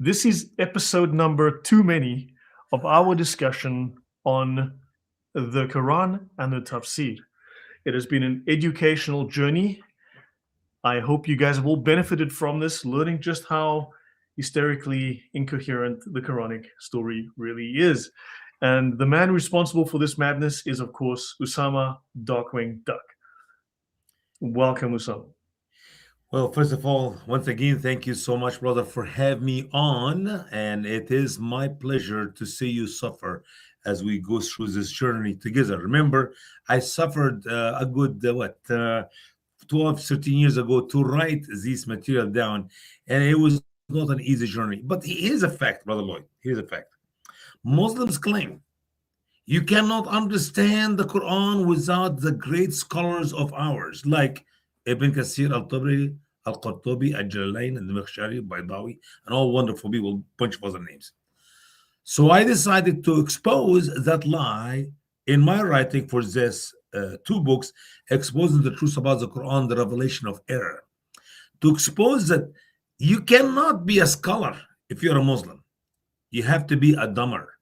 This is episode number too many of our discussion on the Quran and the Tafsir. It has been an educational journey. I hope you guys have all benefited from this, learning just how hysterically incoherent the Quranic story really is. And the man responsible for this madness is, of course, Usama Darkwing Duck. Welcome, Usama. Well, first of all, once again, thank you so much, brother, for having me on. And it is my pleasure to see you suffer as we go through this journey together. Remember, I suffered a good, 12, 13 years ago to write this material down. And it was not an easy journey. But here's a fact, brother Lloyd. Here's a fact. Muslims claim you cannot understand the Quran without the great scholars of ours, like Ibn Kathir, Al-Tabri, Al-Qurtubi, Al-Jalalain, and the Makhshari, Baydawi, and all wonderful people, bunch of other names. So I decided to expose that lie in my writing for this two books, exposing the truth about the Quran, the revelation of error, to expose that you cannot be a scholar if you're a Muslim. You have to be a dumber.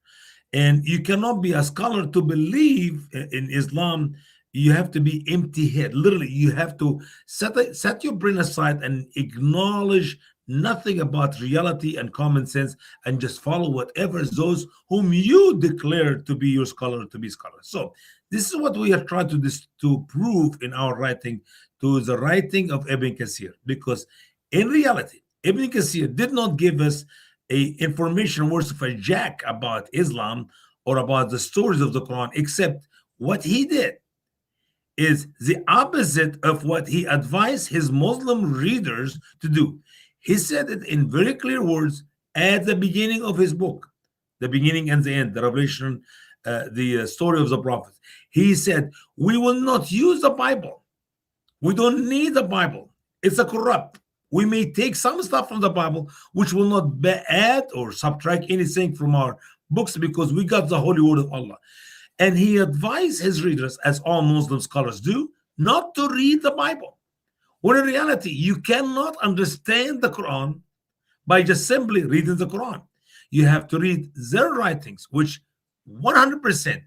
And you cannot be a scholar to believe in Islam. You have to be empty head. Literally, you have to set your brain aside and acknowledge nothing about reality and common sense and just follow whatever those whom you declare to be your scholar to be scholars. So this is what we are trying to prove in our writing to the writing of Ibn Kathir. Because in reality, Ibn Kathir did not give us information worth of a jack about Islam or about the stories of the Quran, except what he did is the opposite of what he advised his Muslim readers to do. He said it in very clear words at the beginning of his book, the beginning and the end, the revelation, the story of the Prophet. He said, we will not use the Bible. We don't need the Bible. It's a corrupt. We may take some stuff from the Bible, which will not add or subtract anything from our books because we got the holy word of Allah. And he advised his readers, as all Muslim scholars do, not to read the Bible. When in reality, you cannot understand the Quran by just simply reading the Quran. You have to read their writings, which 100%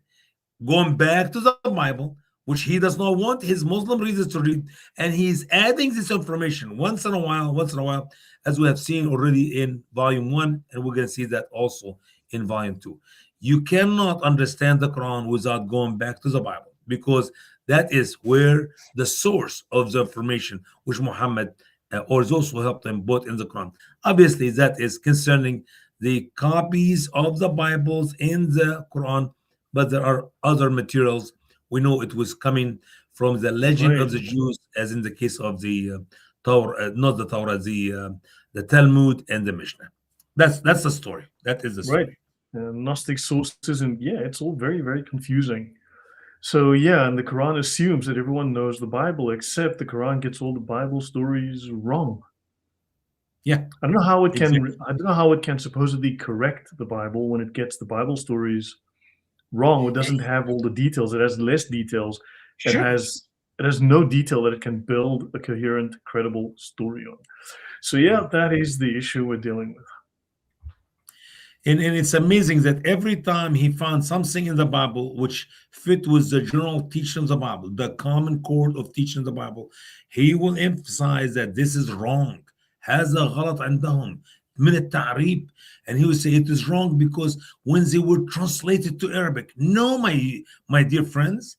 going back to the Bible, which he does not want his Muslim readers to read, and he's adding this information once in a while, as we have seen already in volume 1, and we're going to see that also in volume 2. You cannot understand the Quran without going back to the Bible, because that is where the source of the information which Muhammad or those who helped him brought in the Quran. Obviously, that is concerning the copies of the Bibles in the Quran, but there are other materials. We know it was coming from the legend of the Jews, as in the case of the Torah, not the Torah, the Talmud and the Mishnah. That's the story. That is the story. Right. Gnostic sources, and yeah, it's all very, very confusing. So yeah, and the Quran assumes that everyone knows the Bible, except the Quran gets all the Bible stories wrong. Yeah, I don't know how it can. Exactly. I don't know how it can supposedly correct the Bible when it gets the Bible stories wrong. It doesn't have all the details. It has less details. Sure. It has no detail that it can build a coherent, credible story on. So yeah, that is the issue we're dealing with. And it's amazing that every time he found something in the Bible which fit with the general teaching of the Bible, the common core of teaching the Bible, he will emphasize that this is wrong. هذا غلط عندهم من التعريب. And he would say it is wrong because when they were translated to Arabic. No, my dear friends,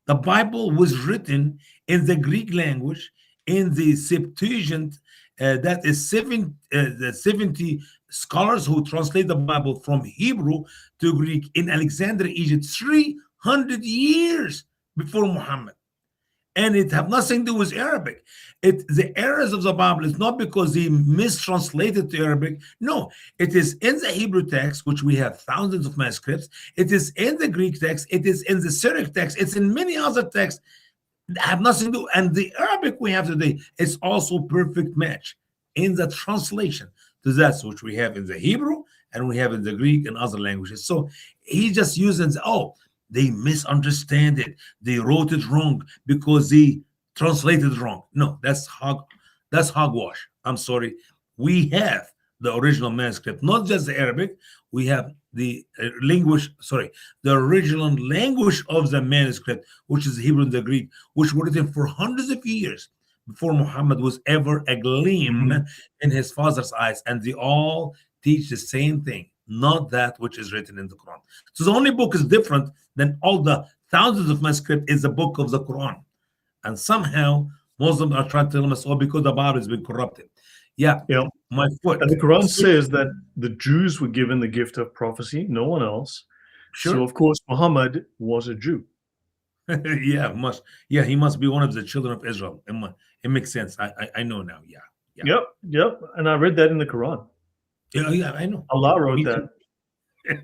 the Bible was written in the Greek language, in the Septuagint. That is the 70 scholars who translate the Bible from Hebrew to Greek in Alexandria, Egypt, 300 years before Muhammad. And it have nothing to do with Arabic. The errors of the Bible is not because they mistranslated to Arabic. No, it is in the Hebrew text, which we have thousands of manuscripts. It is in the Greek text. It is in the Syriac text. It's in many other texts that have nothing to do. And the Arabic we have today is also perfect match in the translation to that which we have in the Hebrew and we have in the Greek and other languages. So he just uses, they misunderstand it. They wrote it wrong because they translated wrong. No, that's hogwash. I'm sorry. We have the original manuscript, not just the Arabic. We have the the original language of the manuscript, which is Hebrew and the Greek, which were written for hundreds of years before Muhammad was ever a gleam Mhm. in his father's eyes. And they all teach the same thing, not that which is written in the Quran. So the only book is different than all the thousands of manuscripts is the book of the Quran. And somehow Muslims are trying to tell us, oh, because the Bible has been corrupted. Yeah, Yeah. my And foot. the Quran says that the Jews were given the gift of prophecy, no one else. So, Sure. of course, Muhammad was a Jew. Yeah, must. Yeah, he must be one of the children of Israel. It makes sense. I know now. Yeah, yeah, Yep, yep. And I read that in the Quran. yeah, yeah. I know. Allah wrote Me too. that.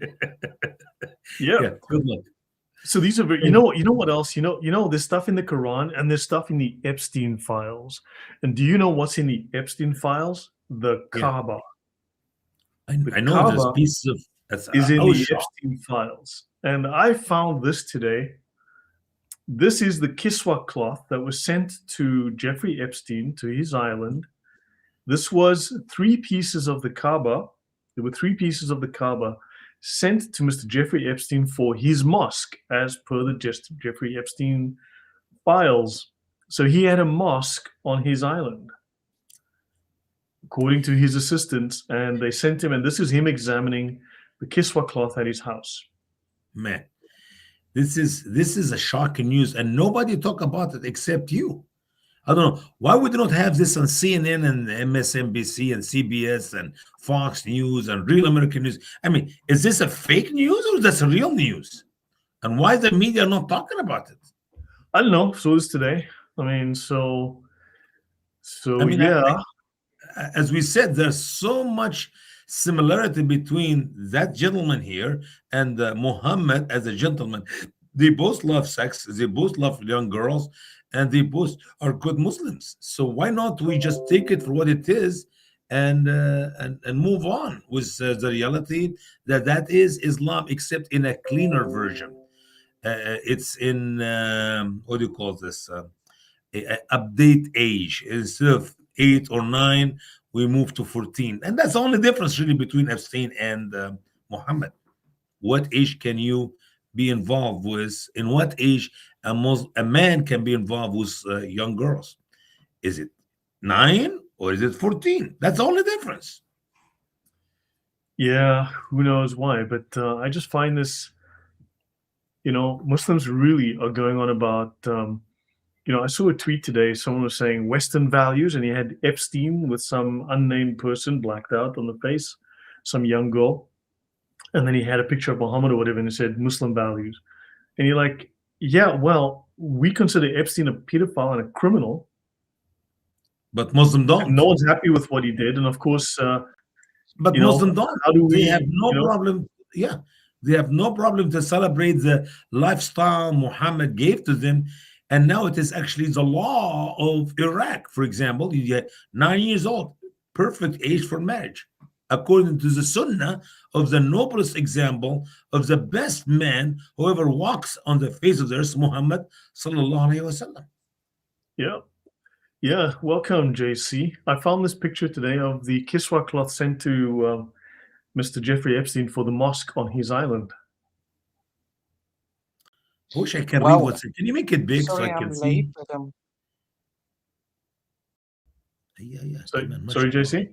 Yeah. Yeah. Good luck. So these are very, Thank you know what else? There's stuff in the Quran and there's stuff in the Epstein files. And do you know what's in the Epstein files? The Yeah, Kaaba. The I know there's Kaaba pieces of. That's. is in I was the shocked. Epstein files. And I found this today. This is the Kiswa cloth that was sent to Jeffrey Epstein to his island. This was three pieces of the Kaaba. There were three pieces of the Kaaba sent to Mr. Jeffrey Epstein for his mosque, as per the Jeffrey Epstein files. So he had a mosque on his island, according to his assistants, and they sent him, and this is him examining the Kiswa cloth at his house. Man, this is a shocking news, and nobody talk about it except you. I don't know why we do not have this on CNN and MSNBC and CBS and Fox News and Real American News. I mean, is this a fake news or is this a real news? And why is the media not talking about it? I don't know. So is today. I mean, I so mean, yeah, as we said, there's so much similarity between that gentleman here and Muhammad as a gentleman. They both love sex, they both love young girls, and they both are good Muslims. So why not we just take it for what it is and move on with the reality that that is Islam, except in a cleaner version. It's in what do you call this? Update age. Instead of 8 or 9, we move to 14, and that's the only difference really between Epstein and Muhammad. What age can you be involved with? In what age a man can be involved with young girls? Is it 9 or is it 14? That's the only difference. yeah, who knows why? But I just find this, Muslims really are going on about. I saw a tweet today. Someone was saying Western values, and he had Epstein with some unnamed person blacked out on the face, some young girl, and then he had a picture of Muhammad or whatever, and it said Muslim values. And you're like, yeah, well, we consider Epstein a pedophile and a criminal, But Muslim and don't. no one's happy with what he did. And of course, But Muslim don't. how do They have we, no problem. Yeah, they have no problem to celebrate the lifestyle Muhammad gave to them. And now it is actually the law of Iraq, for example. You get 9 years old, perfect age for marriage, according to the Sunnah of the noblest example of the best man who ever walks on the face of the earth, Muhammad sallallahu alaihi wasallam. yeah, yeah, welcome, JC. I found this picture today of the Kiswa cloth sent to Mr. Jeffrey Epstein for the mosque on his island. I wish I can read Wow. what's it. Can you make it big so I Sorry can I'm late, see? but Yeah, yeah. So, Come on, sorry, mashallah. JC.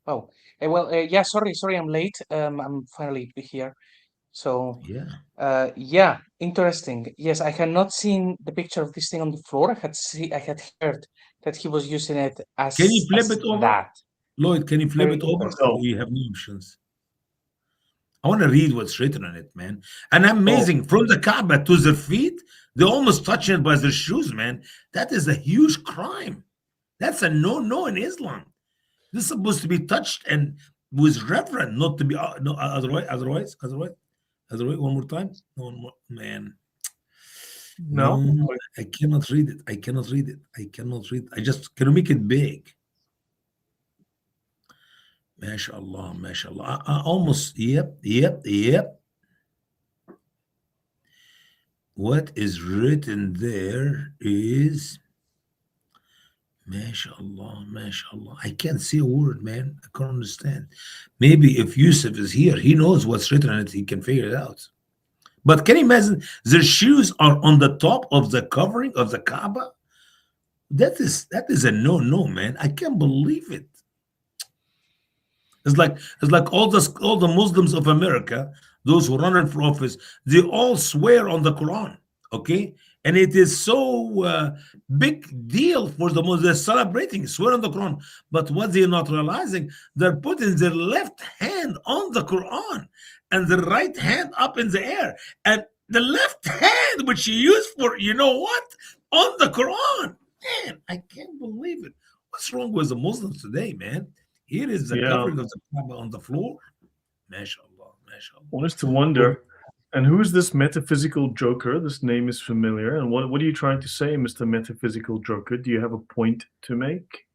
oh, well, yeah, sorry I'm late. I'm finally here. So, Yeah. yeah, interesting. Yes, I had not seen the picture of this thing on the floor. I had heard that he was using it Can you flip as it over? that. Lloyd, can you flip Very it over? interesting. Or you have no options? I want to read what's written on it, man. And Oh, amazing. From the Kaaba to their feet, they're almost touching it by their shoes, man. That is a huge crime. That's a no in Islam. This is supposed to be touched and with reverence, not to be no otherwise. One more time. No, one more, man. no. No, I cannot read it. I cannot read it. I cannot read. I just can you make it big? MashaAllah, MashaAllah. I almost, yep. What is written there is MashaAllah, MashaAllah. I can't see a word, man. I can't understand. Maybe if Yusuf is here, he knows what's written on it, he can figure it out. But can you imagine their shoes are on the top of the covering of the Kaaba? That is a no, man. I can't believe it. It's like all the Muslims of America, those who run for office, they all swear on the Quran, okay? And it is so big deal for the Muslims. They're celebrating, swear on the Quran. But what they're not realizing, they're putting their left hand on the Quran and the right hand up in the air. And the left hand, which you use for, you know what? On the Quran. Man, I can't believe it. What's wrong with the Muslims today, man? Here is the Yeah, covering of the Kaaba on the floor. MashaAllah, one is MashaAllah. to wonder. And who is this metaphysical joker? This name is familiar. And what are you trying to say, Mr. Metaphysical Joker? Do you have a point to make?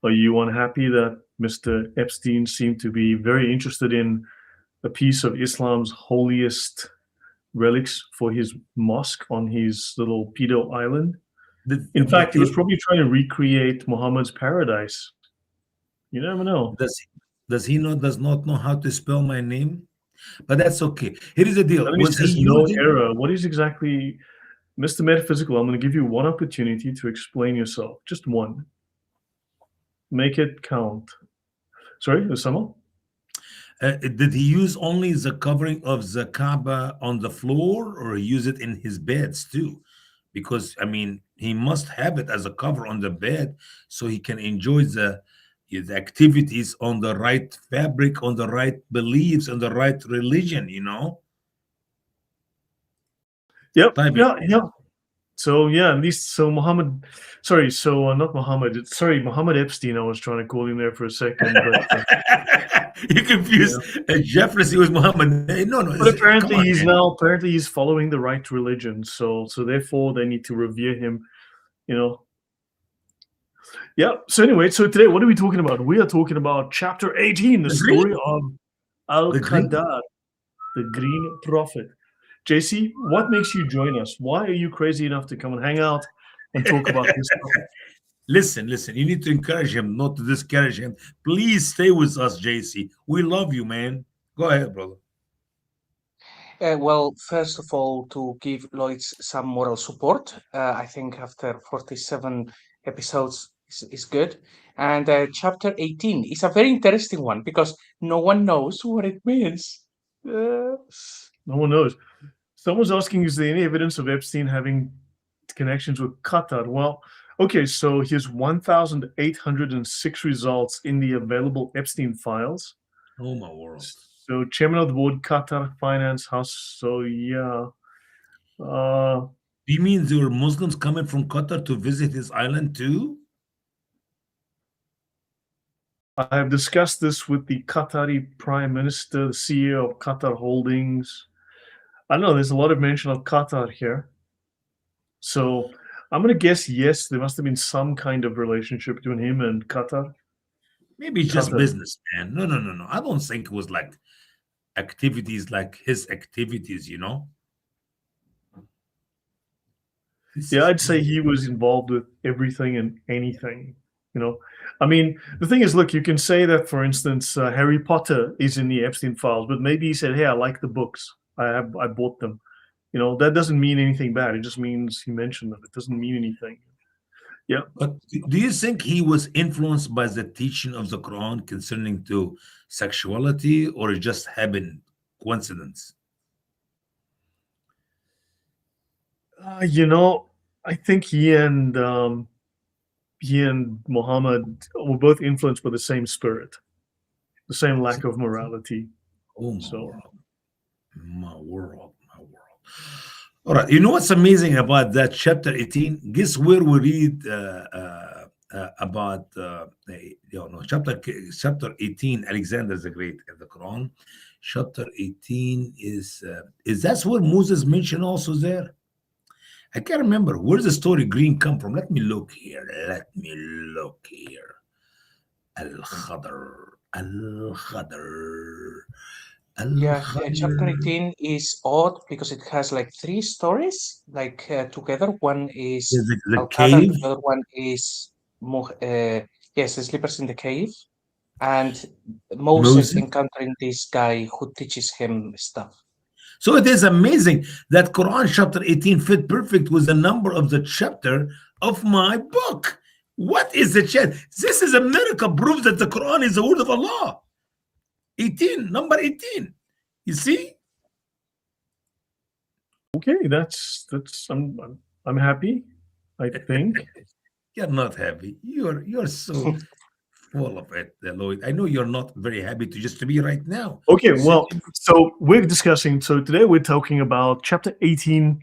Are you unhappy that Mr. Epstein seemed to be very interested in a piece of Islam's holiest relics for his mosque on his little pedo island? In fact, he was probably trying to recreate Muhammad's paradise. You never know. does not know how to spell my name? But that's okay. Here is the deal. And he Was he says no using error. What is exactly, Mr. Metaphysical? I'm going to give you one opportunity to explain yourself. Just one. Make it count. Sorry, Usama? did he use only the covering of the Kaaba on the floor, or use it in his beds too? Because I mean, he must have it as a cover on the bed so he can enjoy the activities on the right fabric, on the right beliefs, on the right religion. Yep. Type it. Yeah. So yeah, at least Muhammad, sorry, not Muhammad. Sorry, Muhammad Epstein. I was trying to call him there for a second, but You confused Jeffrey with Muhammad. No, but come apparently on, man. apparently he's following the right religion. So therefore they need to revere him. You know. Yeah. So anyway, so today what are we talking about? We are talking about chapter 18, the The green, story of Al the green. Qadar, the Green Prophet. JC, what makes you join us? Why are you crazy enough to come and hang out and talk about this topic? Listen. You need to encourage him, not to discourage him. Please stay with us, JC. We love you, man. Go ahead, brother. Well, first of all, to give Lloyd some moral support, I think after 47 episodes is good. And chapter 18 is a very interesting one because no one knows what it means. No one knows. Someone's asking, is there any evidence of Epstein having connections with Qatar? Well, okay, so here's 1,806 results in the available Epstein files. Oh, my world. So chairman of the board, Qatar Finance House. So yeah. Do you mean there were Muslims coming from Qatar to visit his island too? I have discussed this with the Qatari Prime Minister, the CEO of Qatar Holdings. I don't know, there's a lot of mention of Qatar here. So I'm going to guess yes, there must have been some kind of relationship between him and Qatar. Maybe it's just Qatar. business, man. No. I don't think it was like activities like his activities, Yeah, I'd say he was involved with everything and anything. I mean, the thing is, look, you can say that, for instance, Harry Potter is in the Epstein files, but maybe he said, "Hey, I like the books. I bought them." That doesn't mean anything bad. It just means he mentioned them. It doesn't mean anything. Yeah. But do you think he was influenced by the teaching of the Quran concerning to sexuality, or it just happened coincidence? I think he and Muhammad were both influenced by the same spirit, the same lack of morality. Oh, my So- world. My world. All right. You know what's amazing about that chapter 18? Guess where we read about chapter 18, Alexander the Great in the Quran. Chapter 18 is that's where Moses mentioned also there? I can't remember. Where's the story green come from? Let me look here. Al-Khadr. Yeah, chapter Al-Khabar. 18 is odd because it has like three stories like together. One is Is it the Al-Qadr, cave? the other one is yes, the sleepers in the cave, and Moses Moses. encountering this guy who teaches him stuff. So it is amazing that Quran chapter 18 fit perfect with the number of the chapter of my book. What is the chance? This is a miracle, proves that the Quran is the word of Allah. 18, number 18. You see? Okay, I'm happy. I think. You're not happy. You're so full of it, Lloyd. I know you're not very happy to just to be right now. Okay, well, Sitting. so we're discussing. So today we're talking about chapter 18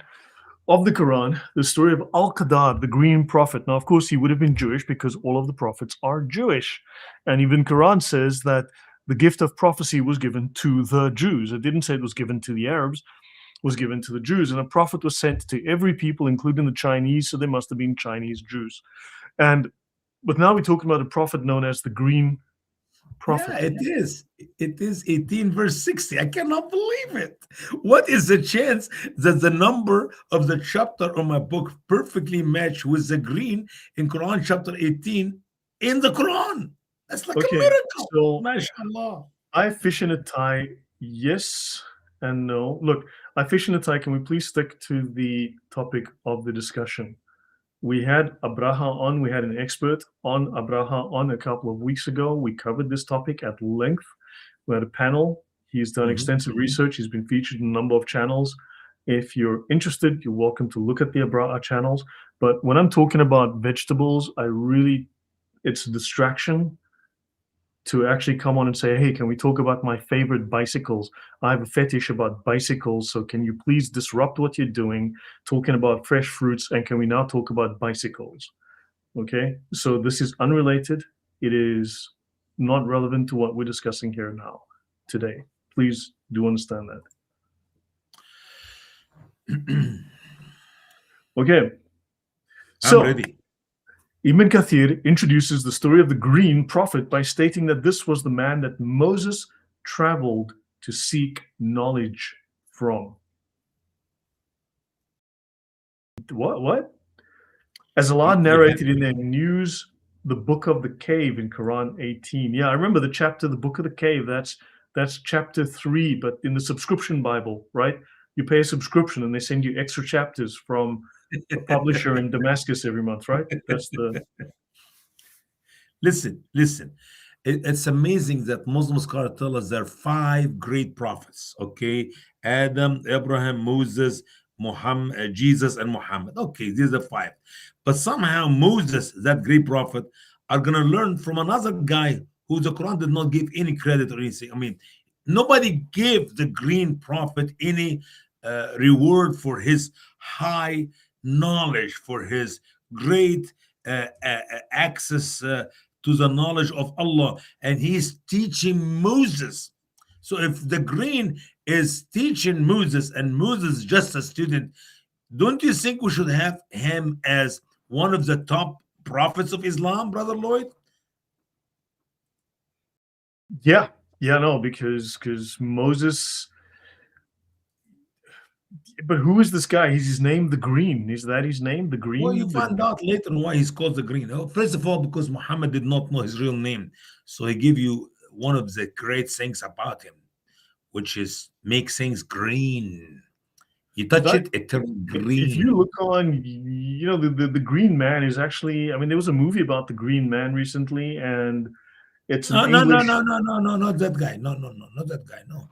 of the Quran, the story of Al-Qadar, the green prophet. Now, of course, he would have been Jewish because all of the prophets are Jewish. And even Quran says that the gift of prophecy was given to the Jews. It didn't say it was given to the Arabs, it was given to the Jews. And a prophet was sent to every people, including the Chinese, so they must have been Chinese Jews. And but now we're talking about a prophet known as the green Yeah, prophet. it is. It is 18 verse 60. I cannot believe it. What is the chance that the number of the chapter of my book perfectly match with the green in Quran chapter 18 in the Quran? That's like a Okay, miracle. so MashaAllah. I fish in a tie, yes and no. Look, I fish in a tie. Can we please stick to the topic of the discussion? We had Abraha on, we had an expert on Abraha on a couple of weeks ago. We covered this topic at length. We had a panel. He's done Mhm. extensive research. He's been featured in a number of channels. If you're interested, you're welcome to look at the Abraha channels. But when I'm talking about vegetables, it's a distraction to actually come on and say, hey, can we talk about my favorite bicycles? I have a fetish about bicycles. So can you please disrupt what you're doing, talking about fresh fruits, and can we now talk about bicycles? Okay. So this is unrelated. It is not relevant to what we're discussing here now today. Please do understand that. Okay. I'm So ready. Ibn Kathir introduces the story of the green prophet by stating that this was the man that Moses traveled to seek knowledge from. What? As Allah You have narrated in their news, the book of the cave in Quran 18. Yeah, I remember the chapter, the book of the cave. That's chapter 3, but in the subscription Bible, right? You pay a subscription and they send you extra chapters from a publisher in Damascus every month, right? That's the listen. It's amazing that Muslim scholars tell us there are five great prophets. Okay, Adam, Abraham, Moses, Muhammad, Jesus, and Muhammad. Okay, these are five. But somehow Moses, that great prophet, are gonna learn from another guy who the Quran did not give any credit or anything. I mean, nobody gave the green prophet any reward for his high knowledge, for his great access to the knowledge of Allah, and he's teaching Moses. So if the green is teaching Moses and Moses is just a student, don't you think we should have him as one of the top prophets of Islam, Brother Lloyd? yeah, yeah, no, because Moses. But who is this guy? He's his name, the Green. Is that his name, the Well, you Green? find out later on why he's called the green. Oh, first of all, because Muhammad did not know his real name. So he give you one of the great things about him, which is make things green. You touch That it turns if you green. look on, the Green Man is actually. I mean, there was a movie about the Green Man recently, and it's an No, no, no, English. no, no, no, no, not that guy. No, no, no, not that guy. No,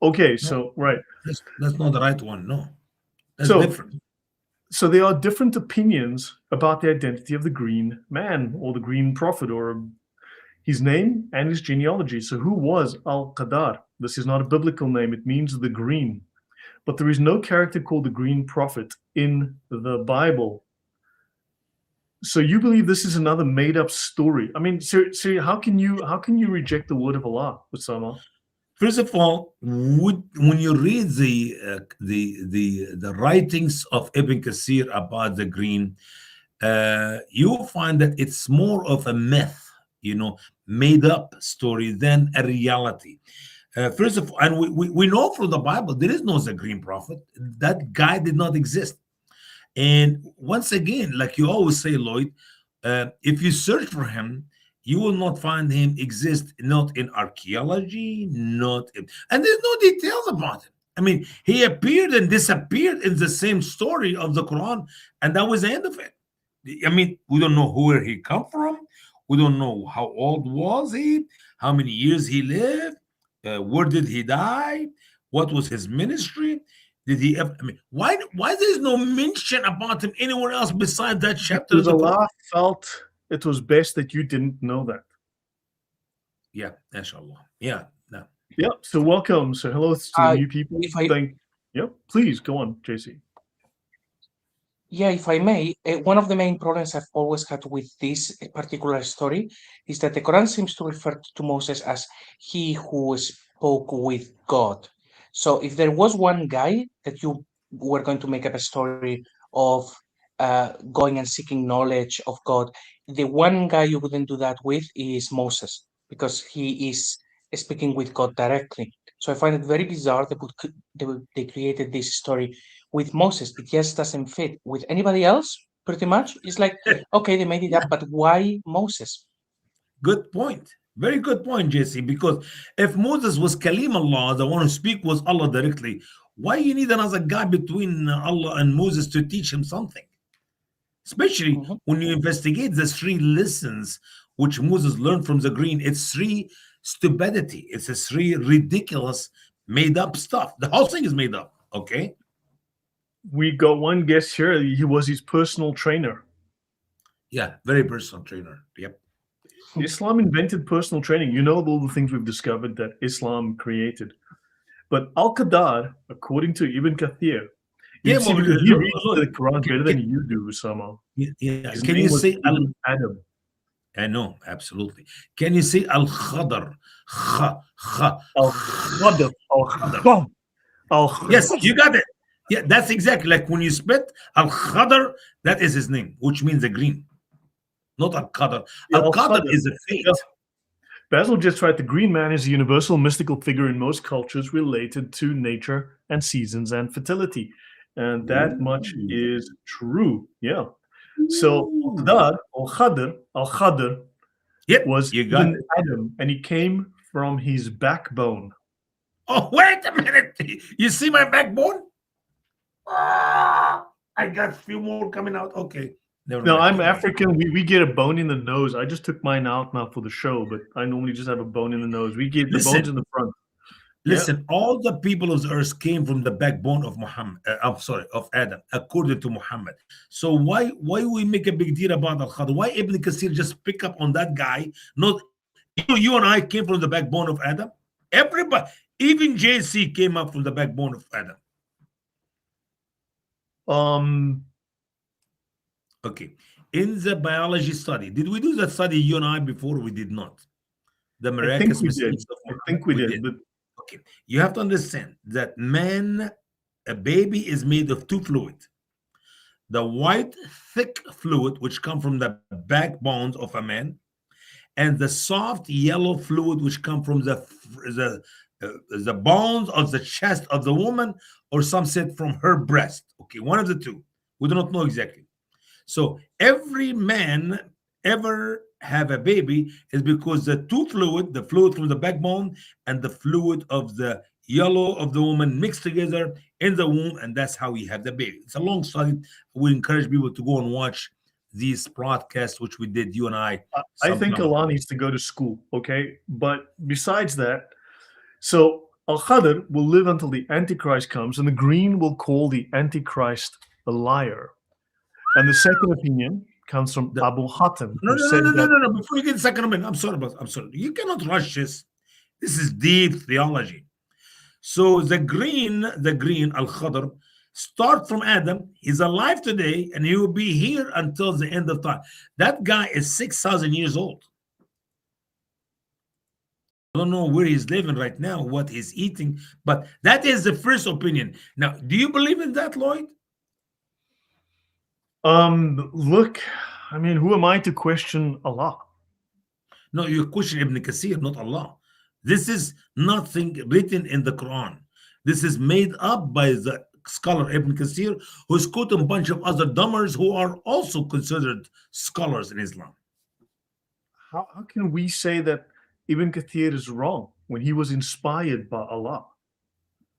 Okay, no, so right. that's not the right one. No, that's So different. so there are different opinions about the identity of the Green Man or the Green Prophet or his name and his genealogy. So who was Al-Qadar? This is not a biblical name. It means the green. But there is no character called the Green Prophet in the Bible. So you believe this is another made-up story? I mean, seriously, how can you reject the word of Allah, Usama? First of all, when you read the writings of Ibn Kathir about the green, you will find that it's more of a myth made up story than a reality. First of all, and we know from the Bible there is no the green prophet. That guy did not exist. And once again, like you always say, Lloyd, if you search for him, you will not find him exist, not in archaeology, and there's no details about him. I mean, he appeared and disappeared in the same story of the Quran, and that was the end of it. I mean, we don't know where he come from. We don't know how old was he, how many years he lived, where did he die, what was his ministry. Did he ever? I mean, why there's no mention about him anywhere else besides that chapter of Because the Quran? Allah felt it was best that you didn't know that. Yeah, mashallah. Yeah, no. Yep. So welcome. So hello to the new people. If I Yep. Please go on, JC. Yeah, if I may, one of the main problems I've always had with this particular story is that the Quran seems to refer to Moses as he who spoke with God. So if there was one guy that you were going to make up a story of going and seeking knowledge of God, the one guy you wouldn't do that with is Moses because he is speaking with God directly. So I find it very bizarre that they created this story with Moses. It just doesn't fit with anybody else, pretty much. It's like, okay, they made it up, but why Moses? Good point. Very good point, JC. Because if Moses was Kalim Allah, the one who speak was Allah directly, why you need another guy between Allah and Moses to teach him something? Especially Mhm. when you investigate the three lessons which Moses learned from the green. It's three stupidity. It's a three ridiculous made up stuff. The whole thing is made up. Okay. We got one guest here. He was his personal trainer. Yeah, very personal trainer. Yep. Islam invented personal training. You know all the things we've discovered that Islam created. But Al-Qadar, according to Ibn Kathir, Yeah, you see, but, because he reads the Quran better than can, you do, Usama. yeah, His can name you was say Ibn Adam. I know, absolutely. Can you say Al Khadr? Al-Khadr. Al-Khadr. Al-Khadr. Yes, you got it. Yeah, that's exactly like when you spit Al Khadr, that is his name, which means the green, not Al Qadr. Yeah, Al Qadr Al-Khadr. is a fate. Yeah. Basil just right. The green man is a universal mystical figure in most cultures related to nature and seasons and fertility. And that much is true. Yeah. So Al-Khadr Yep, was you got Ibn it. Adam, and he came from his backbone. Oh, wait a minute. You see my backbone? I got a few more coming out. Okay. Never No, mind. I'm African. We get a bone in the nose. I just took mine out now for the show, but I normally just have a bone in the nose. We get the bones in the front. Listen, all the people of the earth came from the backbone of Muhammad. I'm sorry, of Adam, according to Muhammad. So why we make a big deal about Al Khadr? Why Ibn Kasir just pick up on that guy? Not you and I came from the backbone of Adam. Everybody, even JC came up from the backbone of Adam. Okay. In the biology study, did we do that study you and I before? We did not. The I think miraculous we did. mistakes of I Muhammad. think we did. But Okay, you have to understand that a baby is made of two fluids. The white, thick fluid, which comes from the backbones of a man, and the soft yellow fluid, which comes from the bones of the chest of the woman, or some said from her breast. Okay, one of the two. We do not know exactly. So every man ever have a baby is because the two fluid, the fluid from the backbone and the fluid of the yellow of the woman mixed together in the womb, and that's how we have the baby. It's a long study. We encourage people to go and watch these broadcasts, which we did, you and I. I think Allah needs to go to school, okay? But besides that, so Al-Khadr will live until the Antichrist comes, and the green will call the Antichrist a liar. And the second opinion comes from Abu Hatim, who said that. No. Before you get the second opinion, I'm sorry. You cannot rush this. This is deep theology. So the green Al-Khadr, start from Adam. He's alive today, and he will be here until the end of time. That guy is 6,000 years old. I don't know where he's living right now, what he's eating, but that is the first opinion. Now, do you believe in that, Lloyd? Look, I mean, who am I to question Allah? No, you question Ibn Kathir, not Allah. This is nothing written in the Quran. This is made up by the scholar Ibn Kathir, who's quoting a bunch of other dummers who are also considered scholars in Islam. How can we say that Ibn Kathir is wrong when he was inspired by Allah?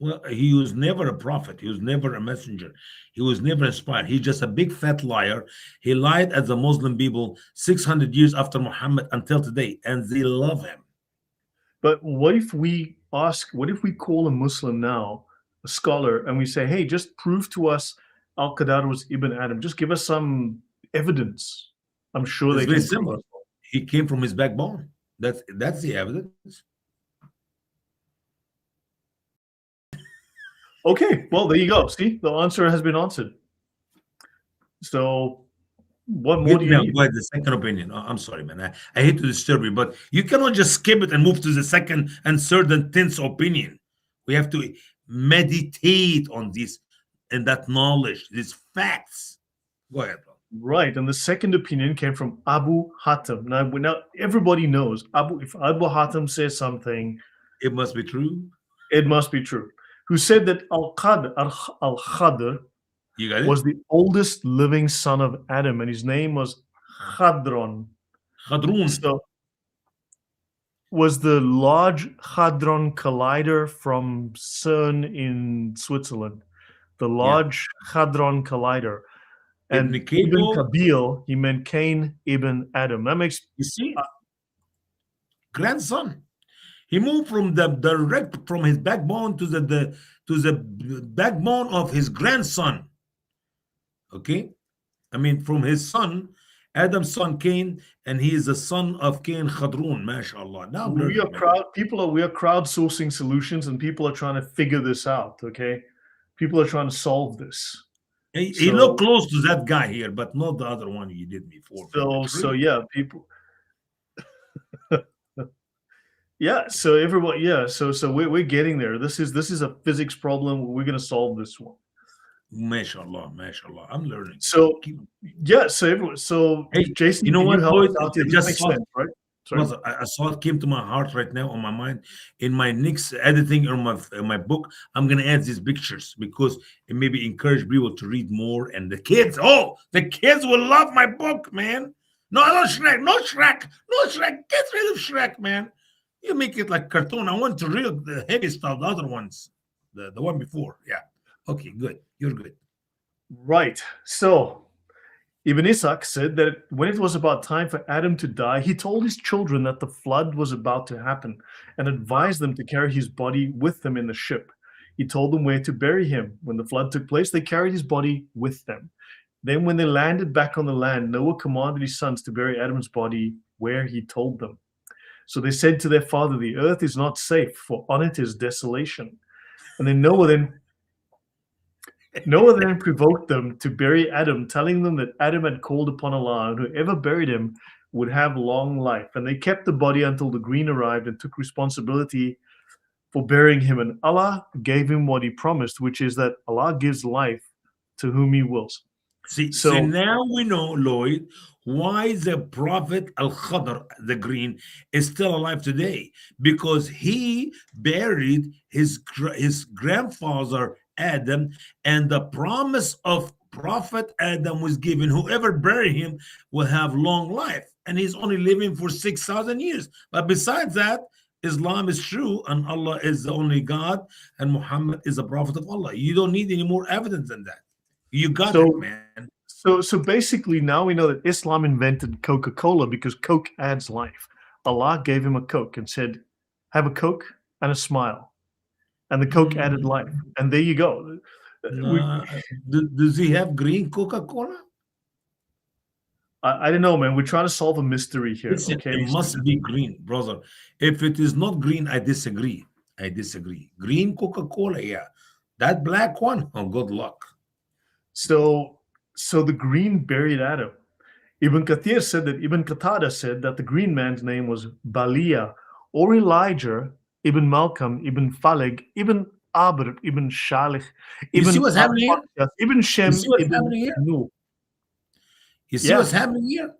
Well, he was never a prophet. He was never a messenger. He was never inspired. He's just a big fat liar. He lied at the Muslim people 600 years after Muhammad until today, and they love him. But what if we call a Muslim now, a scholar, and we say, hey, just prove to us Al-Qadar was Ibn Adam. Just give us some evidence. I'm sure It's they very can prove simple. us. He came from his backbone. That's the evidence. Okay, well, there you go. See, the answer has been answered. So what more Get do me you out. need? Go ahead, the second opinion. I'm sorry, man. I hate to disturb you, but you cannot just skip it and move to the second and third and tenth opinion. We have to meditate on this and that knowledge, these facts. Go ahead, bro. Right, and the second opinion came from Abu Hatim. Now everybody knows if Abu Hatim says something, It must be true. it must be true. Who said that Al-Khadr You got it? was the oldest living son of Adam, and his name was Hadron. Khadrun. So was the Large Hadron Collider from CERN in Switzerland. The Large Hadron Collider. And Ibn Ibn Kabil, Kabil, he meant Cain ibn Adam. That makes you see, grandson. He moved from the direct from his backbone to the backbone of his grandson. Okay, I mean from his son, Adam's son Cain, and he is the son of Cain Khadrun. MashaAllah. Now I'm we are learning, man. we are crowdsourcing solutions, and people are trying to figure this out. Okay, people are trying to solve this. He looked close to that guy here, but not the other one you did before. So yeah, people. Yeah, so everyone, yeah, so we're getting there. This is a physics problem. We're gonna solve this one. MashaAllah, I'm learning. So yeah, Hey, Jason, you know can what, help Lloyd? us out I here? This just makes saw sense, right? Sorry. Brother, I saw it came to my heart right now on my mind. In my next editing or my book, I'm gonna add these pictures because it maybe encourage people to read more. And the kids will love my book, man. No, Shrek, no Shrek, no Shrek. Get rid of Shrek, man. You make it like cartoon. I want to read the heavy stuff, the other ones, the one before. Yeah. Okay, good. You're good. Right. So Ibn Ishaq said that when it was about time for Adam to die, he told his children that the flood was about to happen and advised them to carry his body with them in the ship. He told them where to bury him. When the flood took place, they carried his body with them. Then when they landed back on the land, Noah commanded his sons to bury Adam's body where he told them. So they said to their father, the earth is not safe, for on it is desolation. And then Noah then provoked them to bury Adam, telling them that Adam had called upon Allah, and whoever buried him would have long life. And they kept the body until the green arrived and took responsibility for burying him. And Allah gave him what he promised, which is that Allah gives life to whom he wills. So now we know, Lloyd, why the Prophet Al-Khadr, the green, is still alive today. Because he buried his grandfather Adam, and the promise of Prophet Adam was given. Whoever buried him will have long life. And he's only living for 6,000 years. But besides that, Islam is true, and Allah is the only God, and Muhammad is the Prophet of Allah. You don't need any more evidence than that. You got it, man. So basically, now we know that Islam invented Coca-Cola because Coke adds life. Allah gave him a Coke and said, have a Coke and a smile. And the Coke added life. And there you go. Does he have green Coca-Cola? I don't know, man. We're trying to solve a mystery here. Listen, okay? it must be green, brother. If it is not green, I disagree. Green Coca-Cola, yeah. That black one, oh, good luck. So the green buried Adam. Ibn Qatada said that the green man's name was Balia, or Elijah, Ibn Malcolm, Ibn Faleg, Ibn Abr, Ibn Shalih, You see what's happening here? Ibn Shem, You see what's Ibn happening here? Nuh. You see what's happening here?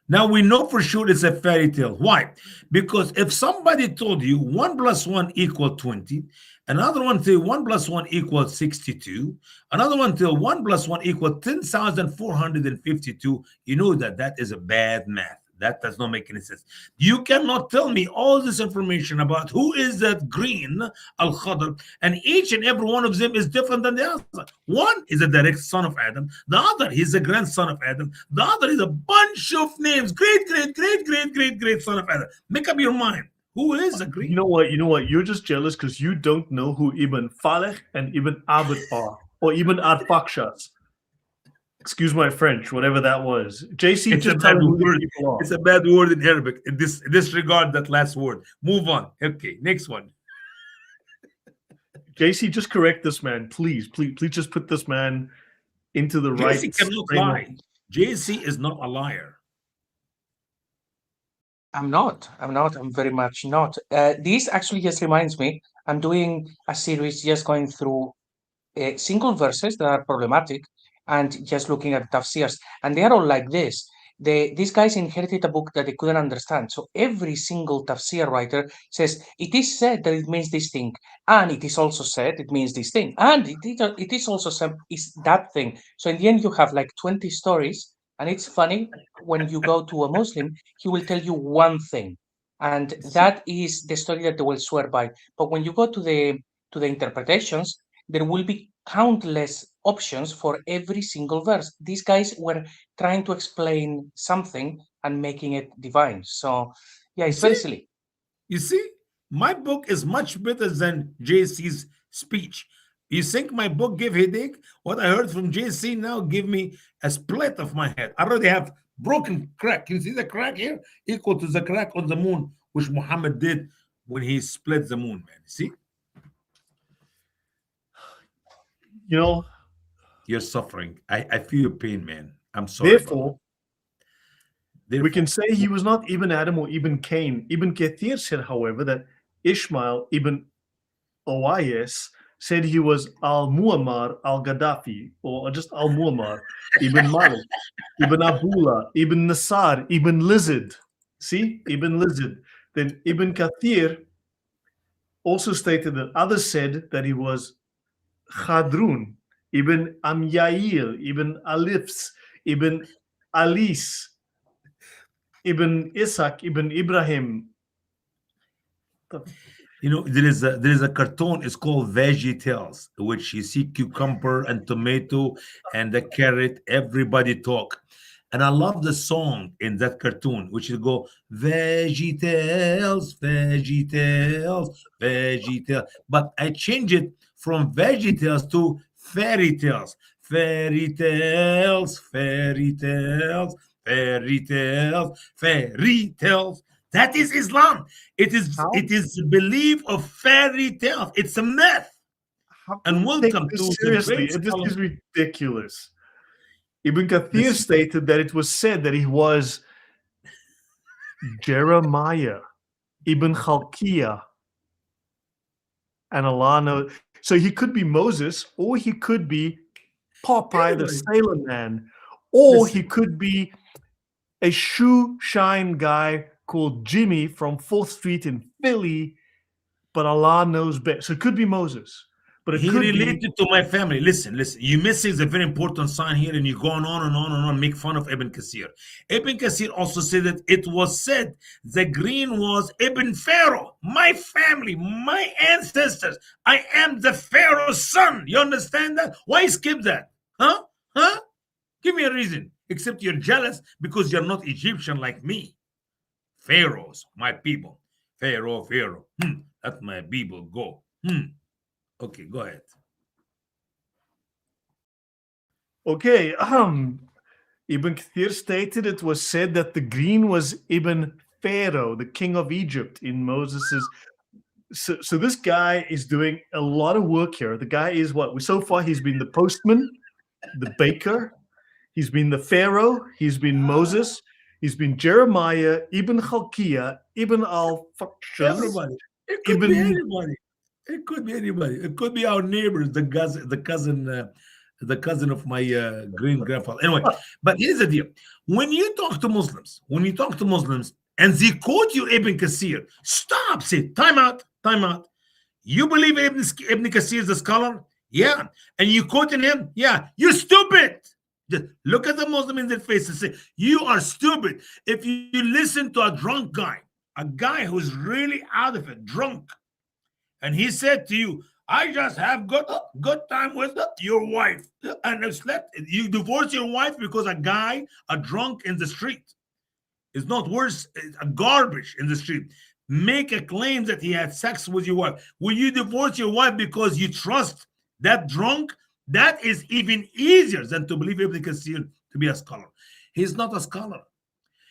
Now we know for sure it's a fairy tale. Why? Because if somebody told you 1 plus 1 equal 20, another one tell you 1 plus 1 equals 62, another one tell 1 plus 1 equal 10,452, you know that that is a bad math. That does not make any sense. You cannot tell me all this information about who is that green al khadr, and each and every one of them is different than the other. One is a direct son of Adam, the other he's a grandson of Adam, the other is a bunch of names, great, great, great, great, great, great son of Adam. Make up your mind. Who is the You green? know what? You know what? You're just jealous because you don't know who Ibn Faleh and Ibn Abd are, or Ibn Ad-Fakshas. Excuse my French, whatever that was. JC, It's a just tell bad him who the word. people are. It's a bad word in Arabic. Disregard that last word. Move on. Okay, next one. JC, just correct this man, please. Please just put this man into the right JC cannot frame of- lie. JC is not a liar. I'm not. I'm very much not. This actually just reminds me, I'm doing a series just going through single verses that are problematic and just looking at tafsirs. And they are all like this. These guys inherited a book that they couldn't understand. So every single tafsir writer says, it is said that it means this thing. And it is also said it means this thing. And it is also said is that thing. So in the end, you have like 20 stories. And it's funny, when you go to a Muslim, he will tell you one thing. And that is the story that they will swear by. But when you go to the interpretations, there will be countless options for every single verse. These guys were trying to explain something and making it divine. So, yeah, You it's very see? silly. You see? My book is much better than JC's speech. You think my book gave headache? What I heard from JC now give me a split of my head. I already have broken crack. Can you see the crack here? Equal to the crack on the moon, which Muhammad did when he split the moon, man. See? You know, You're suffering. I feel your pain, man. I'm sorry. therefore, we can say he was not Ibn Adam or Ibn Cain. Ibn Kathir said, however, that Ishmael Ibn Owais said he was Al-Muammar al-Gaddafi, or just Al-Muammar, Ibn Malik, Ibn Abdullah, Ibn Nasar, Ibn Lizard. See? Ibn Lizard. Then Ibn Kathir also stated that others said that he was Khadrun, Ibn Amyail, Ibn Alifs, Ibn Alis, Ibn Ishaq, Ibn Ibrahim. You know, there is a cartoon. It's called Veggie Tales, which you see cucumber and tomato and the carrot. Everybody talk, and I love the song in that cartoon, which is go Veggie Tales, Veggie Tales, Veggie Tales. But I change it from Veggie Tales to Fairy Tales, Fairy Tales, Fairy Tales, Fairy Tales, Fairy Tales. That is Islam. How? It is the belief of fairy tales. It's a myth. How And can you take welcome this to the seriously? great It just scholar. is ridiculous. Ibn Kathir Listen. stated that it was said that he was Jeremiah, Ibn Khalqiyah, and Allah knows. So he could be Moses, or he could be Popeye the Anybody. Sailor Man, or he Listen. could be a shoe shine guy called Jimmy from 4th Street in Philly, but Allah knows best. So it could be Moses, but it He could be related to my family. Listen. You're missing the very important sign here, and you're going on and on and on, make fun of Ibn Kasir. Ibn Kasir also said that it was said the green was Ibn Pharaoh, my family, my ancestors. I am the Pharaoh's son. You understand that? Why skip that? Huh? Huh? Give me a reason. Except you're jealous because you're not Egyptian like me. Pharaohs, my people. Pharaoh. Let my people go. Okay, go ahead. okay. Ibn Kathir stated it was said that the green was Ibn Pharaoh, the king of Egypt, in Moses's. So this guy is doing a lot of work here. The guy is what? So far, he's been the postman, the baker, he's been the Pharaoh, he's been Moses, he's been Jeremiah, Ibn Khalqiyah, Ibn al-Fakshas, Everybody. It could be Ibn. anybody. It could be anybody. It could be our neighbors, the cousin the cousin of my great grandfather. Anyway, but here's the deal: when you talk to Muslims, and they quote you Ibn Kathir, stop, say, time out, time out. You believe Ibn Kathir is a scholar? Yeah. And you quoting him? Yeah. You're stupid. Just look at the Muslim in their face and say, you are stupid. If you listen to a drunk guy, a guy who's really out of it, drunk, and he said to you, I just have good time with your wife, and I slept. You divorce your wife because a drunk in the street is not worse, a garbage in the street. Make a claim that he had sex with your wife. Will you divorce your wife because you trust that drunk? That is even easier than to believe Ibn Kathir to be a scholar. He's not a scholar.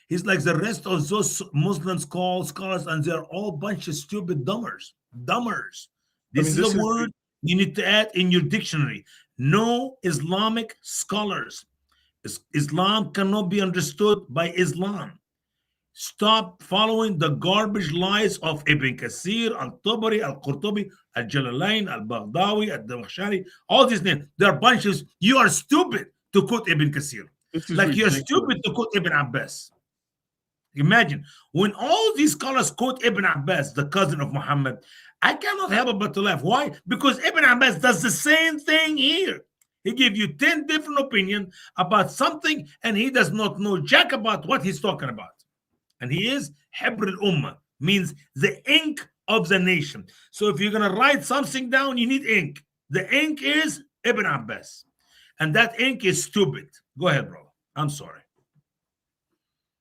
He's like the rest of those Muslims called scholars, and they're all a bunch of stupid dummers. Dummers. This is a word you need to add in your dictionary. No Islamic scholars. Islam cannot be understood by Islam. Stop following the garbage lies of Ibn Kathir, Al-Tabari, Al-Qurtubi, Al-Jalalain, Al-Baghdawi, Al-Damakhshari, all these names. They're bunches. You are stupid to quote Ibn Kathir. Like you're stupid to quote Ibn Abbas. Imagine, when all these scholars quote Ibn Abbas, the cousin of Muhammad, I cannot help but to laugh. Why? Because Ibn Abbas does the same thing here. He gives you 10 different opinions about something, and he does not know jack about what he's talking about. And he is Hebr al-Ummah, means the ink of the nation. So if you're going to write something down, you need ink. The ink is Ibn Abbas. And that ink is stupid. Go ahead, bro. I'm sorry.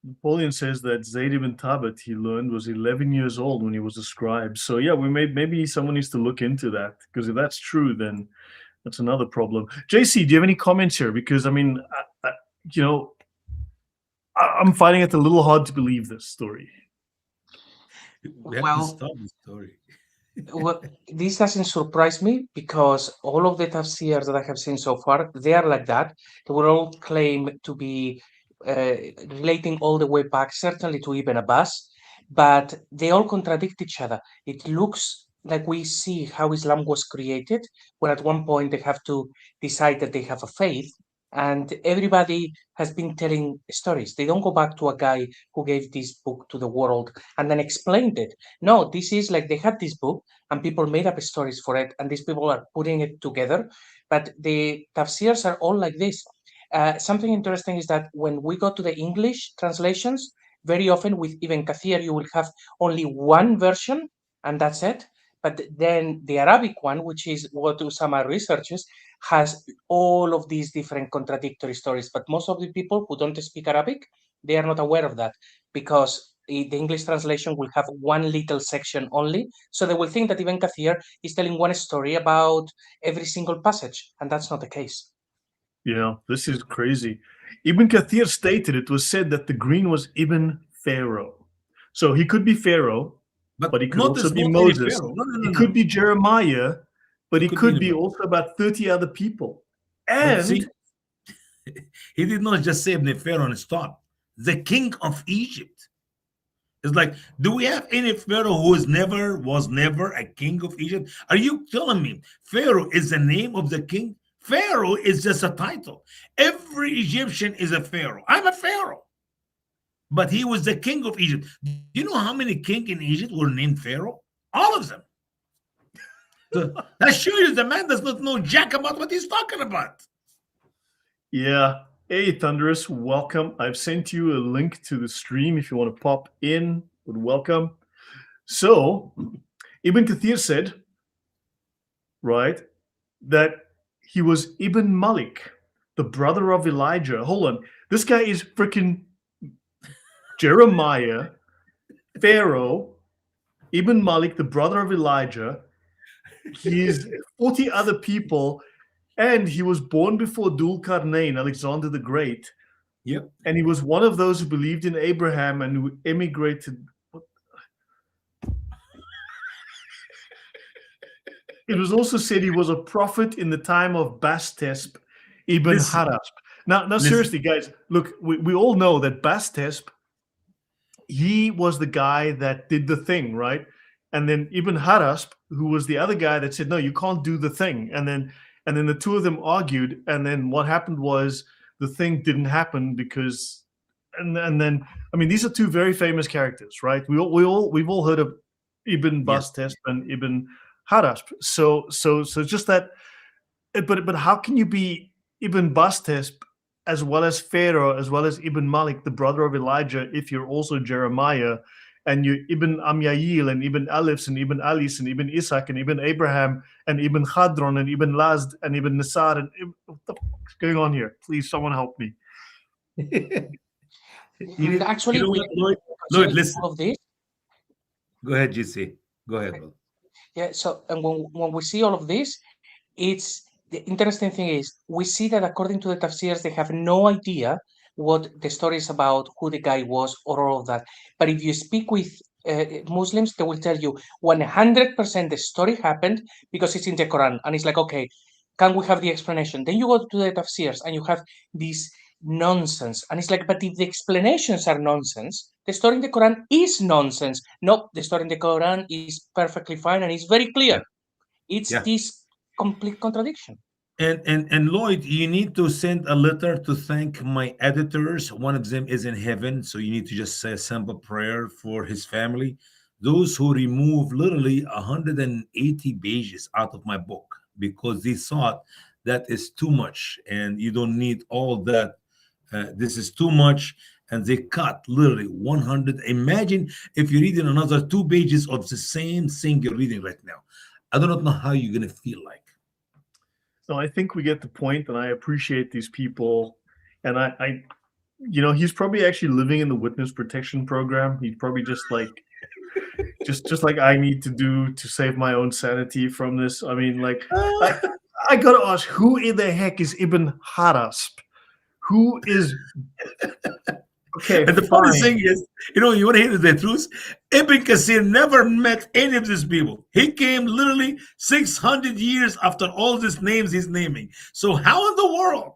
Napoleon says that Zayd ibn Thabit, he learned, was 11 years old when he was a scribe. So yeah, maybe someone needs to look into that, because if that's true, then that's another problem. JC, do you have any comments here? Because I mean, I'm finding it a little hard to believe this story. We have to stop the story. Well, this doesn't surprise me, because all of the tafsirs that I have seen so far, they are like that. They will all claim to be relating all the way back, certainly to Ibn Abbas, but they all contradict each other. It looks like we see how Islam was created, when at one point they have to decide that they have a faith, and everybody has been telling stories. They don't go back to a guy who gave this book to the world and then explained it. No, this is like they had this book and people made up stories for it, and these people are putting it together. But the tafsirs are all like this. Something interesting is that when we go to the English translations, very often with Ibn Kathir, you will have only one version, and that's it. But then the Arabic one, which is what Usama researches, has all of these different contradictory stories. But most of the people who don't speak Arabic, they are not aware of that, because the English translation will have one little section only. So they will think that Ibn Kathir is telling one story about every single passage, and that's not the case. Yeah, this is crazy. Ibn Kathir stated, it was said that the green was Ibn Pharaoh. So he could be Pharaoh, but he could also be Moses. He could be Jeremiah, but he could be also about 30 other people. And see, he did not just say Ibn Pharaoh and stop. The king of Egypt. It's like, do we have any Pharaoh who was never a king of Egypt? Are you telling me Pharaoh is the name of the king? Pharaoh is just a title. Every Egyptian is a Pharaoh. I'm a Pharaoh. But he was the king of Egypt. Do you know how many kings in Egypt were named Pharaoh? All of them. So that shows you the man does not know jack about what he's talking about. Yeah. Hey, Thunderous, welcome. I've sent you a link to the stream if you want to pop in. Welcome. So, Ibn Kathir said, right, that he was Ibn Malik, the brother of Elijah. Hold on. This guy is freaking Jeremiah, Pharaoh, Ibn Malik, the brother of Elijah. He's 40 other people, and he was born before Dhul Qarnayn, Alexander the Great. Yep. And he was one of those who believed in Abraham and who emigrated. It was also said he was a prophet in the time of Bastesp ibn Harasp. Now, seriously, guys, look, we all know that Bastesp, he was the guy that did the thing, right? And then Ibn Harasp, who was the other guy that said, no, you can't do the thing. And then and then the two of them argued, and then what happened was the thing didn't happen because, and then I mean these are two very famous characters, right? We've all heard of Ibn Yes. Bastest and Ibn Harasp. So just that, but how can you be Ibn Bastest as well as Pharaoh, as well as Ibn Malik, the brother of Elijah, if you're also Jeremiah, and you Ibn Amyail and Ibn Alifs and Ibn Alis and Ibn Ishaq and Ibn Abraham and Ibn Khadron and Ibn Lazd and Ibn Nisar and what the fuck's going on here? Please, someone help me. And actually, you know we what, Lloyd? consider Lloyd, listen. all of this. Go ahead, GC. Go ahead, bro. Yeah. So, and when we see all of this, it's the interesting thing is we see that according to the tafsirs, they have no idea what the story is about, who the guy was, or all of that. But if you speak with Muslims, they will tell you 100% the story happened because it's in the Quran, and it's like, okay, can we have the explanation? Then you go to the tafsirs and you have this nonsense, and it's like, but if the explanations are nonsense, the story in the Quran is nonsense. No, the story in the Quran is perfectly fine and it's very clear. It's Yeah. this complete contradiction. And Lloyd, you need to send a letter to thank my editors. One of them is in heaven, so you need to just say a simple prayer for his family. Those who remove literally 180 pages out of my book because they thought that is too much and you don't need all that. This is too much, and they cut literally 100. Imagine if you're reading another 2 pages of the same thing you're reading right now. I do not know how you're gonna feel like. So I think we get the point, and I appreciate these people. And I he's probably actually living in the witness protection program. He's probably just like, just like I need to do to save my own sanity from this. I mean, like, I gotta ask, who in the heck is Ibn Harasp? Who is okay? And the funny fine. thing is, you want to hear the truth? Ibn Kasir never met any of these people. He came literally 600 years after all these names he's naming. So how in the world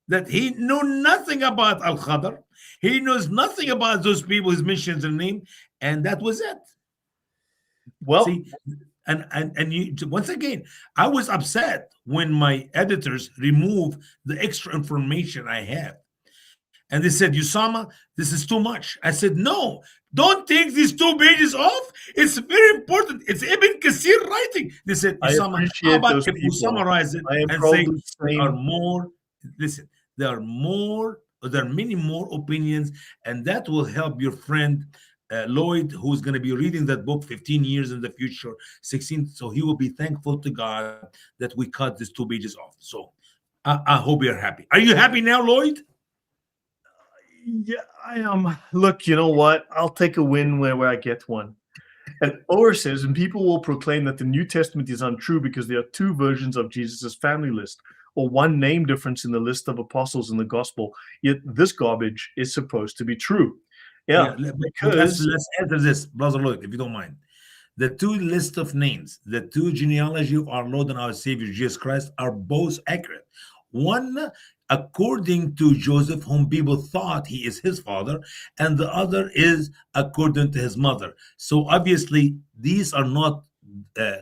that he knew nothing about Al-Khadr? He knows nothing about those people he's mentioned their name, and that was it. Well, See, and you once again, I was upset when my editors removed the extra information I had. And they said, Usama, this is too much. I said, no, don't take these 2 pages off. It's very important. It's Ibn Kasir writing. They said, I Usama, how appreciate about those if we people. summarize it I am and say probably there are saying more, listen, there are many more opinions, and that will help your friend Lloyd, who's going to be reading that book 15 years in the future, 16. So he will be thankful to God that we cut these 2 pages off. So I hope you're happy. Are you happy now, Lloyd? yeah, I am. Look, you know what? I'll take a win where I get one. And Orr says, and people will proclaim that the New Testament is untrue because there are two versions of Jesus' family list, or one name difference in the list of apostles in the gospel. Yet this garbage is supposed to be true. Yeah, But because let's answer this, brother Lloyd, if you don't mind. The two list of names, the two genealogy of our Lord and our Savior Jesus Christ are both accurate. One, according to Joseph, whom people thought he is his father, and the other is according to his mother. So obviously, these are not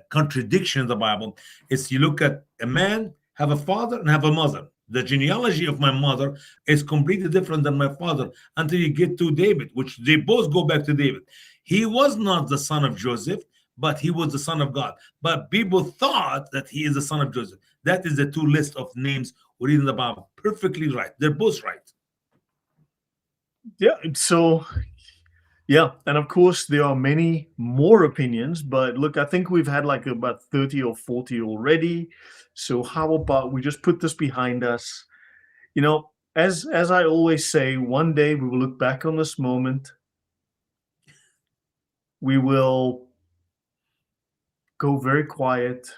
contradiction in the Bible. It's you look at a man have a father and have a mother. The genealogy of my mother is completely different than my father until you get to David, which they both go back to David. He was not the son of Joseph, but he was the son of God. But people thought that he is the son of Joseph. That is the two list of names we read in the Bible. Perfectly right. They're both right. yeah, so yeah, and of course there are many more opinions, but look, I think we've had like about 30 or 40 already. So how about we just put this behind us? As I always say, one day we will look back on this moment. We will go very quiet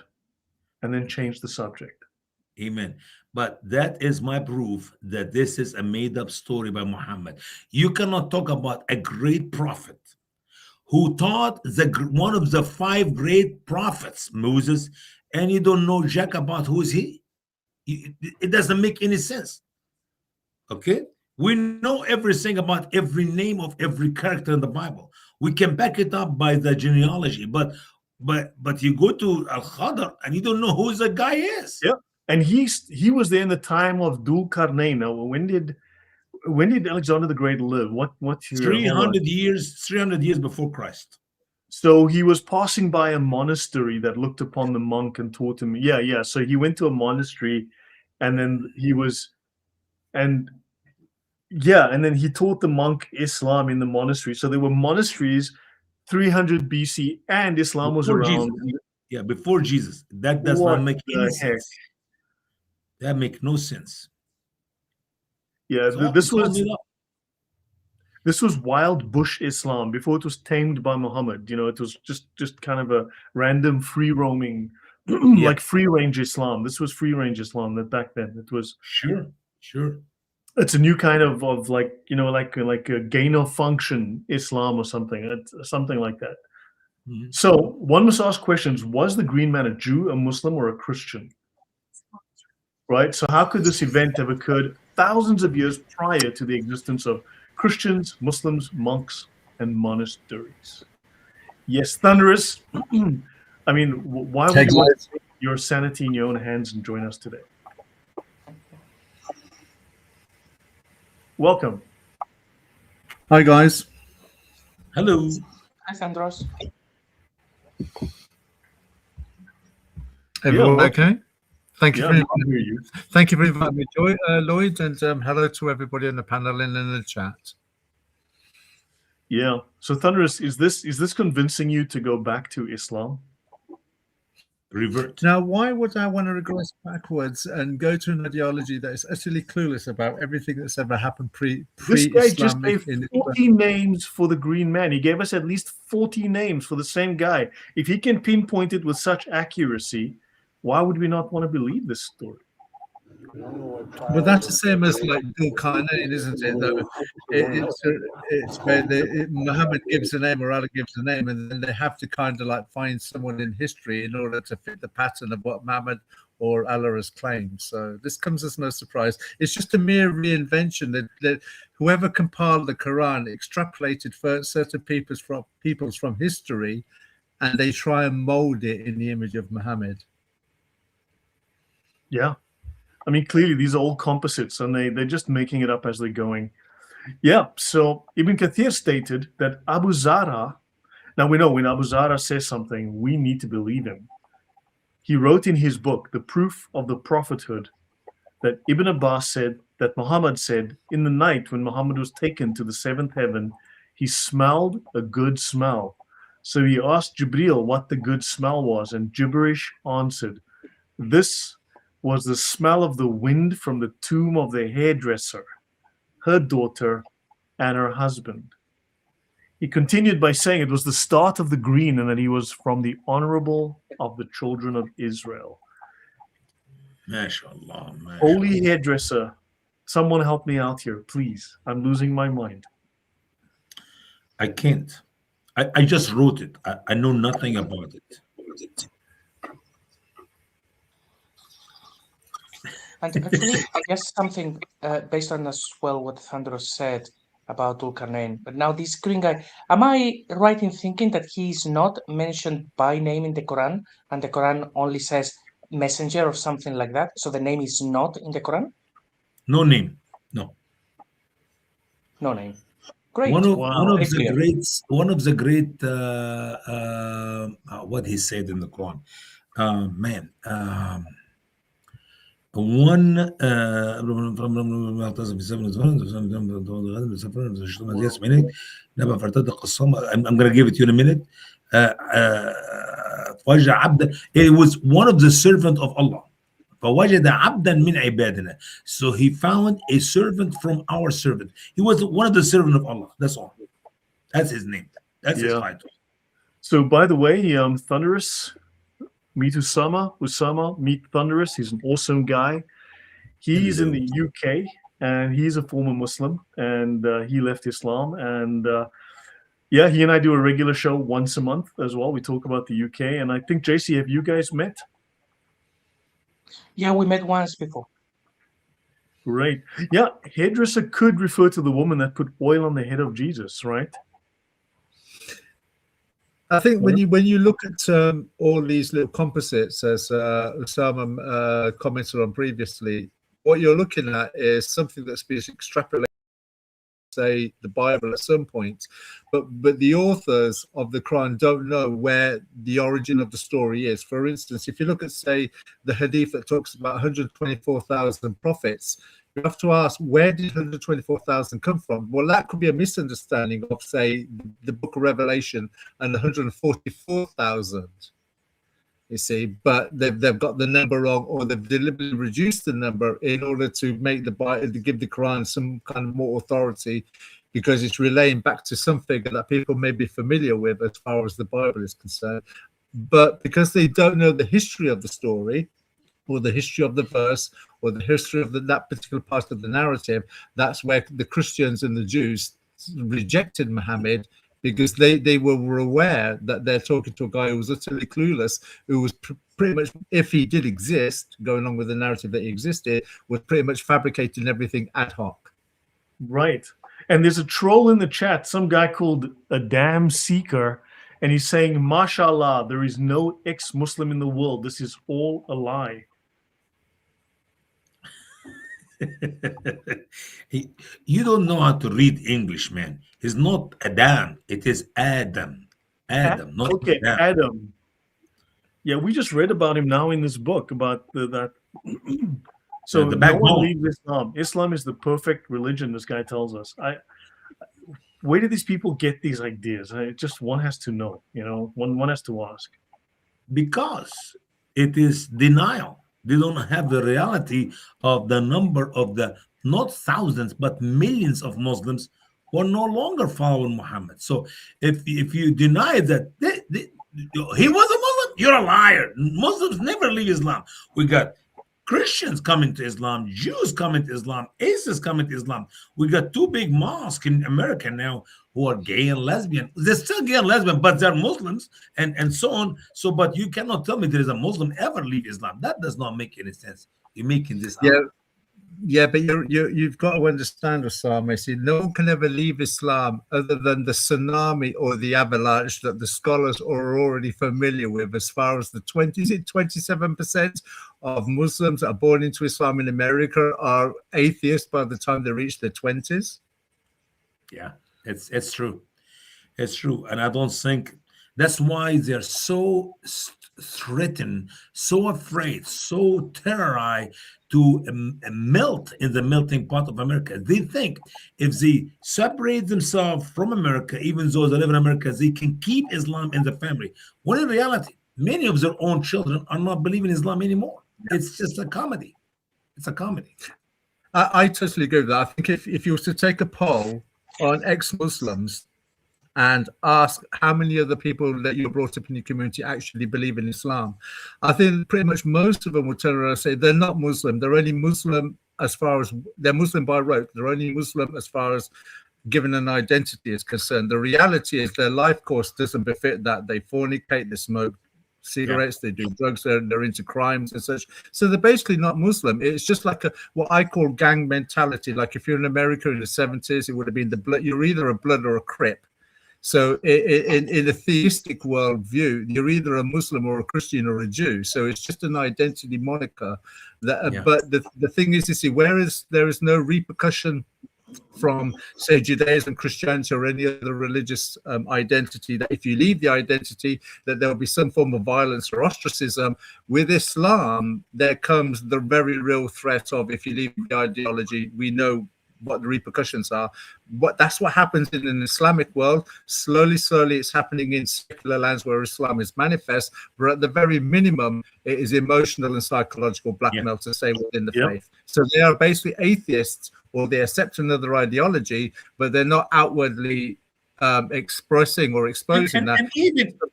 and then change the subject. Amen. But that is my proof that this is a made up story by Muhammad. You cannot talk about a great prophet who taught one of the 5 great prophets, Moses, and you don't know jack about who is he. It doesn't make any sense. Okay? We know everything about every name of every character in the Bible. We can back it up by the genealogy, but but you go to Al Khadr and you don't know who the guy is. Yeah, and he was there in the time of Dul Karnain. Now, when did Alexander the Great live? What year? Hold on. 300 years before Christ. So he was passing by a monastery that looked upon the monk and taught him. Yeah, yeah. So he went to a monastery, and then and and then he taught the monk Islam in the monastery. So there were monasteries 300 BC, and Islam was Before around. Jesus. Yeah, before Jesus. That does What not make any the heck? sense. That make no sense. Yeah, So this it's all was made up. this was wild bush Islam before it was tamed by Muhammad. You know, it was just kind of a random free roaming, Yeah, like free range Islam. This was free range Islam. That back then it was. sure. It's a new kind of like, you know, like a gain of function Islam or something. It's something like that. Mhm. So one must ask questions: was the Green Man a Jew, a Muslim, or a Christian? Right. So how could this event have occurred thousands of years prior to the existence of Christians, Muslims, monks, and monasteries? Yes, thunderous. I mean, why would Take you want life. to take your sanity in your own hands and join us today? Welcome. Hi, guys. Hello. Hi, Sandros. Everyone welcome. okay? Thank you Yeah, for we can hear you. thank you for inviting me, Lloyd, and hello to everybody on the panel and in the chat. Yeah. So thunderous, is this convincing you to go back to Islam? Revert. Now, why would I want to regress backwards and go to an ideology that is utterly clueless about everything that's ever happened This guy just pre-Islamic? gave 40 names for the Green Man. He gave us at least 40 names for the same guy. If he can pinpoint it with such accuracy, why would we not want to believe this story? But that's the same as like Dul Karnain, isn't it? Though it's where Muhammad gives a name or Allah gives a name, and then they have to kind of like find someone in history in order to fit the pattern of what Muhammad or Allah has claimed. So this comes as no surprise. It's just a mere reinvention that whoever compiled the Quran extrapolated for certain peoples from history, and they try and mold it in the image of Muhammad. Yeah. I mean, clearly these are all composites, and they're just making it up as they're going. Yeah. So Ibn Kathir stated that Abu Zara. Now we know when Abu Zara says something, we need to believe him. He wrote in his book, The Proof of the Prophethood, that Ibn Abbas said that Muhammad said, in the night when Muhammad was taken to the seventh heaven, he smelled a good smell. So he asked Jibril what the good smell was, and Gibberish answered, this was the smell of the wind from the tomb of the hairdresser, her daughter, and her husband. He continued by saying it was the start of the green and that he was from the honorable of the children of Israel. MashaAllah. Holy hairdresser, someone help me out here, please. I'm losing my mind. I can't. I just wrote it. I know nothing about it. And actually, I guess something based on as well what Thundros said about Dulkarnain. But now this green guy, am I right in thinking that he's not mentioned by name in the Quran, and the Quran only says messenger or something like that? So the name is not in the Quran? No name. No. No name. Great. One of Very the clear. greats. One of the great. What he said in the Quran. Man. One I'm gonna give it to you in a minute. فوجد عبدا. It was one of the servant of Allah. فوجد عبدا من عبادنا. So he found a servant from our servant. He was one of the servant of Allah. That's all. That's his name. That's his title. So by the way, Thunderous, meet Usama, meet Thunderous. He's an awesome guy. He's in the UK, and he's a former Muslim, and he left Islam. And yeah, he and I do a regular show once a month as well. We talk about the UK, and I think, JC, have you guys met? Yeah, we met once before. Great. Yeah, hairdresser could refer to the woman that put oil on the head of Jesus, right? I think when you look at all these little composites, as Usama commented on previously, what you're looking at is something that's been extrapolated, say, the Bible at some point, but the authors of the Quran don't know where the origin of the story is. For instance, if you look at, say, the hadith that talks about 124,000 prophets, you have to ask, where did 124,000 come from? Well, that could be a misunderstanding of, say, the book of Revelation and 144,000. You see, but they've got the number wrong, or they've deliberately reduced the number in order to make the Bible, to give the Quran some kind of more authority, because it's relaying back to some figure that people may be familiar with as far as the Bible is concerned. But because they don't know the history of the story, or the history of the verse, or the history of that particular part of the narrative, that's where the Christians and the Jews rejected Muhammad, because they were aware that they're talking to a guy who was utterly clueless, who was pretty much, if he did exist, going along with the narrative that he existed, was pretty much fabricating everything ad hoc. Right. And there's a troll in the chat, some guy called a damn seeker, and he's saying, "Mashallah, there is no ex-Muslim in the world. This is all a lie." You don't know how to read English, man. It's not Adam, it is Adam. Adam, not Okay, Adam. Adam. Yeah, we just read about him now in this book about that. So The no backbone. one leaves Islam. Islam is the perfect religion, this guy tells us. Where do these people get these ideas? One has to know, one has to ask. Because it is denial. They don't have the reality of the number of the, not thousands, but millions of Muslims who are no longer following Muhammad. So if you deny that he was a Muslim, you're a liar. Muslims never leave Islam. We got Christians coming to Islam, Jews coming to Islam, ISIS coming to Islam. We got two big mosques in America now who are gay and lesbian. They're still gay and lesbian, but they're Muslims and so on. So, but you cannot tell me there is a Muslim ever leave Islam. That does not make any sense. You're making this up. Yeah, but you've got to understand, Osama. See, no one can ever leave Islam other than the tsunami or the avalanche that the scholars are already familiar with, as far as the 27% of Muslims that are born into Islam in America are atheists by the time they reach their 20s. Yeah, it's true. It's true. And I don't think that's why they're so threatened, so afraid, so terrorized to melt in the melting pot of America. They think if they separate themselves from America, even though they live in America, they can keep Islam in the family. When in reality, many of their own children are not believing Islam anymore. It's just a comedy. It's a comedy. I totally agree with that. I think if you were to take a poll on ex-Muslims and ask how many of the people that you brought up in your community actually believe in Islam, I think pretty much most of them would turn around and say they're not Muslim. They're only Muslim as far as they're Muslim by rote. They're only Muslim as far as given an identity is concerned. The reality is their life course doesn't befit that. They fornicate, they smoke cigarettes, they do drugs, they're into crimes and such. So they're basically not Muslim. It's just like what I call gang mentality. Like if you're in America in the 70s, it would have been the blood. You're either a blood or a Crip. So in a theistic worldview, you're either a Muslim or a Christian or a Jew. So it's just an identity moniker. But the thing is, you see, whereas there is no repercussion from, say, Judaism, Christianity, or any other religious identity, that if you leave the identity, that there will be some form of violence or ostracism. With Islam, there comes the very real threat of, if you leave the ideology, we know what the repercussions are. But that's what happens in an Islamic world. Slowly, it's happening in secular lands where Islam is manifest, but at the very minimum, it is emotional and psychological blackmail to say within the faith. So they are basically atheists, or they accept another ideology, but they're not outwardly expressing or exposing that.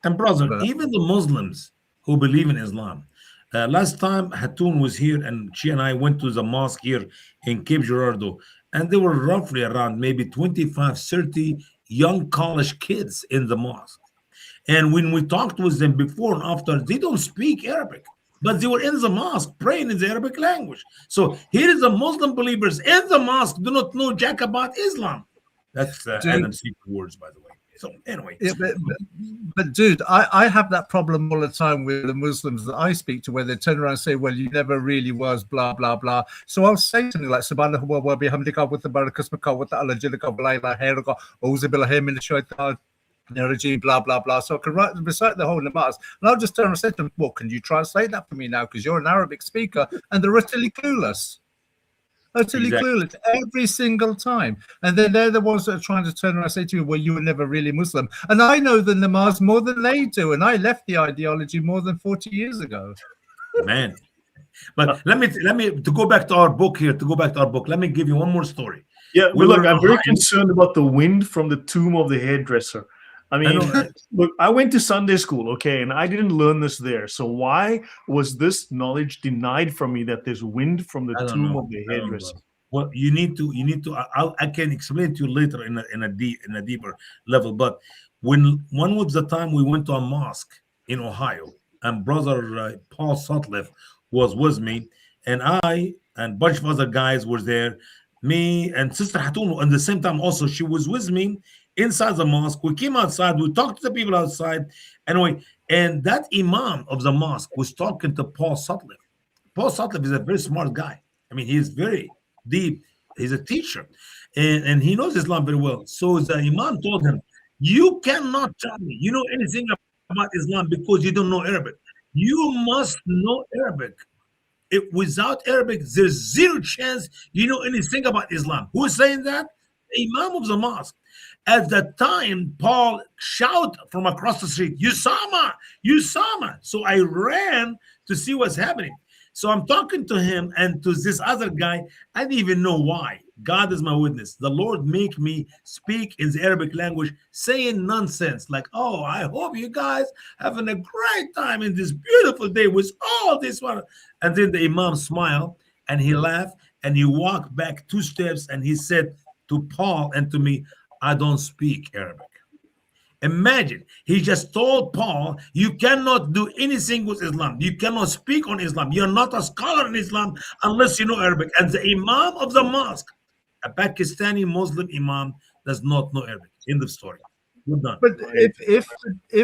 And brother, even the Muslims who believe in Islam. Last time Hatun was here, and she and I went to the mosque here in Cape Girardeau, and there were roughly around maybe 25, 30 young college kids in the mosque. And when we talked with them before and after, they don't speak Arabic, but they were in the mosque praying in the Arabic language. So here is the Muslim believers in the mosque do not know jack about Islam. That's Adam's secret words, by the way. So anyway, Yeah, but dude, I have that problem all the time with the Muslims that I speak to, where they turn around and say, well, you never really was, blah, blah, blah. So I'll say something like, Subhanahu wa bihamdika wa tabarakasmaka wa ta'ala jalika wa la ilaha illallah wa uzu billahi minash shaitan rajim, blah, blah, blah. So I can recite the whole namaz. And I'll just turn and say to them, well, can you translate that for me now? Because you're an Arabic speaker. And they're utterly clueless. Utterly clueless every single time. And then they're the ones that are trying to turn around and say to you, well, you were never really Muslim. And I know the namaz more than they do. And I left the ideology more than 40 years ago. Man. But let me to go back to our book here, let me give you one more story. Yeah, We well, look, were I'm very high- concerned about the wind from the tomb of the hairdresser. I mean, look, I went to Sunday school, okay, and I didn't learn this there. So why was this knowledge denied from me that there's wind from the I don't tomb know. of the I don't know. hairdresser? Well, you need to. I can explain to you later in a deeper level. But when one was the time we went to a mosque in Ohio, and brother Paul Sutcliffe was with me, and I and a bunch of other guys were there. Me and Sister Hatun, at the same time, also she was with me inside the mosque. We came outside. We talked to the people outside. Anyway, and that imam of the mosque was talking to Paul Sutcliffe. Paul Sutcliffe is a very smart guy. I mean, he's very deep. He's a teacher, and he knows Islam very well. So the imam told him, "You cannot tell me you know anything about Islam because you don't know Arabic. You must know Arabic. Without Arabic, there's zero chance you know anything about Islam." Who is saying that? The imam of the mosque. At that time, Paul shouted from across the street, "Usama, Usama!" So I ran to see what's happening. So I'm talking to him and to this other guy. I didn't even know why. God is my witness. The Lord make me speak in the Arabic language, saying nonsense like, "Oh, I hope you guys having a great time in this beautiful day with all this one." And then the Imam smiled and he laughed and he walked back 2 steps and he said to Paul and to me, "I don't speak Arabic." Imagine, he just told Paul, "You cannot do anything with Islam. You cannot speak on Islam. You're not a scholar in Islam unless you know Arabic." And the Imam of the mosque, a Pakistani Muslim Imam, does not know Arabic. End of story. We're done. But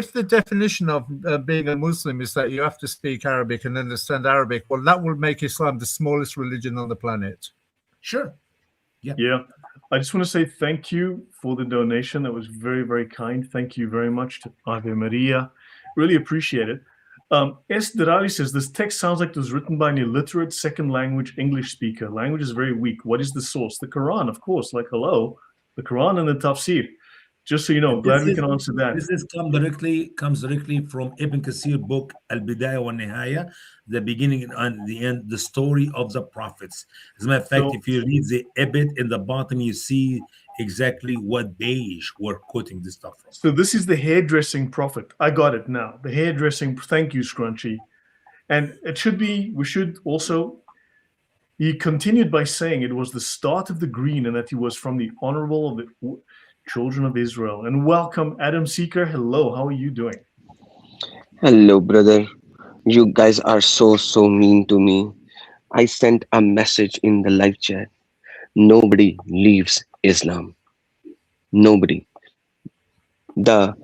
if the definition of being a Muslim is that you have to speak Arabic and understand Arabic, well, that will make Islam the smallest religion on the planet. Sure. Yeah. I just want to say thank you for the donation. That was very, very kind. Thank you very much to Ave Maria. Really appreciate it. S. Dirali says, this text sounds like it was written by an illiterate second language English speaker. Language is very weak. What is the source? The Quran, of course. Like, hello. The Quran and the Tafsir. Just so you know, glad we can answer that. This comes directly from Ibn Kathir book Al-Bidayah wa Nihaya, the beginning and the end, the story of the prophets. As a matter of fact, if you read the Ibid in the bottom, you see exactly what beige we're quoting this stuff from. So this is the hairdressing prophet. I got it now. The hairdressing, thank you, Scrunchy. And it should be, we should also, he continued by saying it was the start of the green and that he was from the honorable of the children of Israel. And welcome, Adam Seeker. Hello, how are you doing? Hello, brother. You guys are so mean to me. I sent a message in the live chat. Nobody leaves Islam. Nobody. The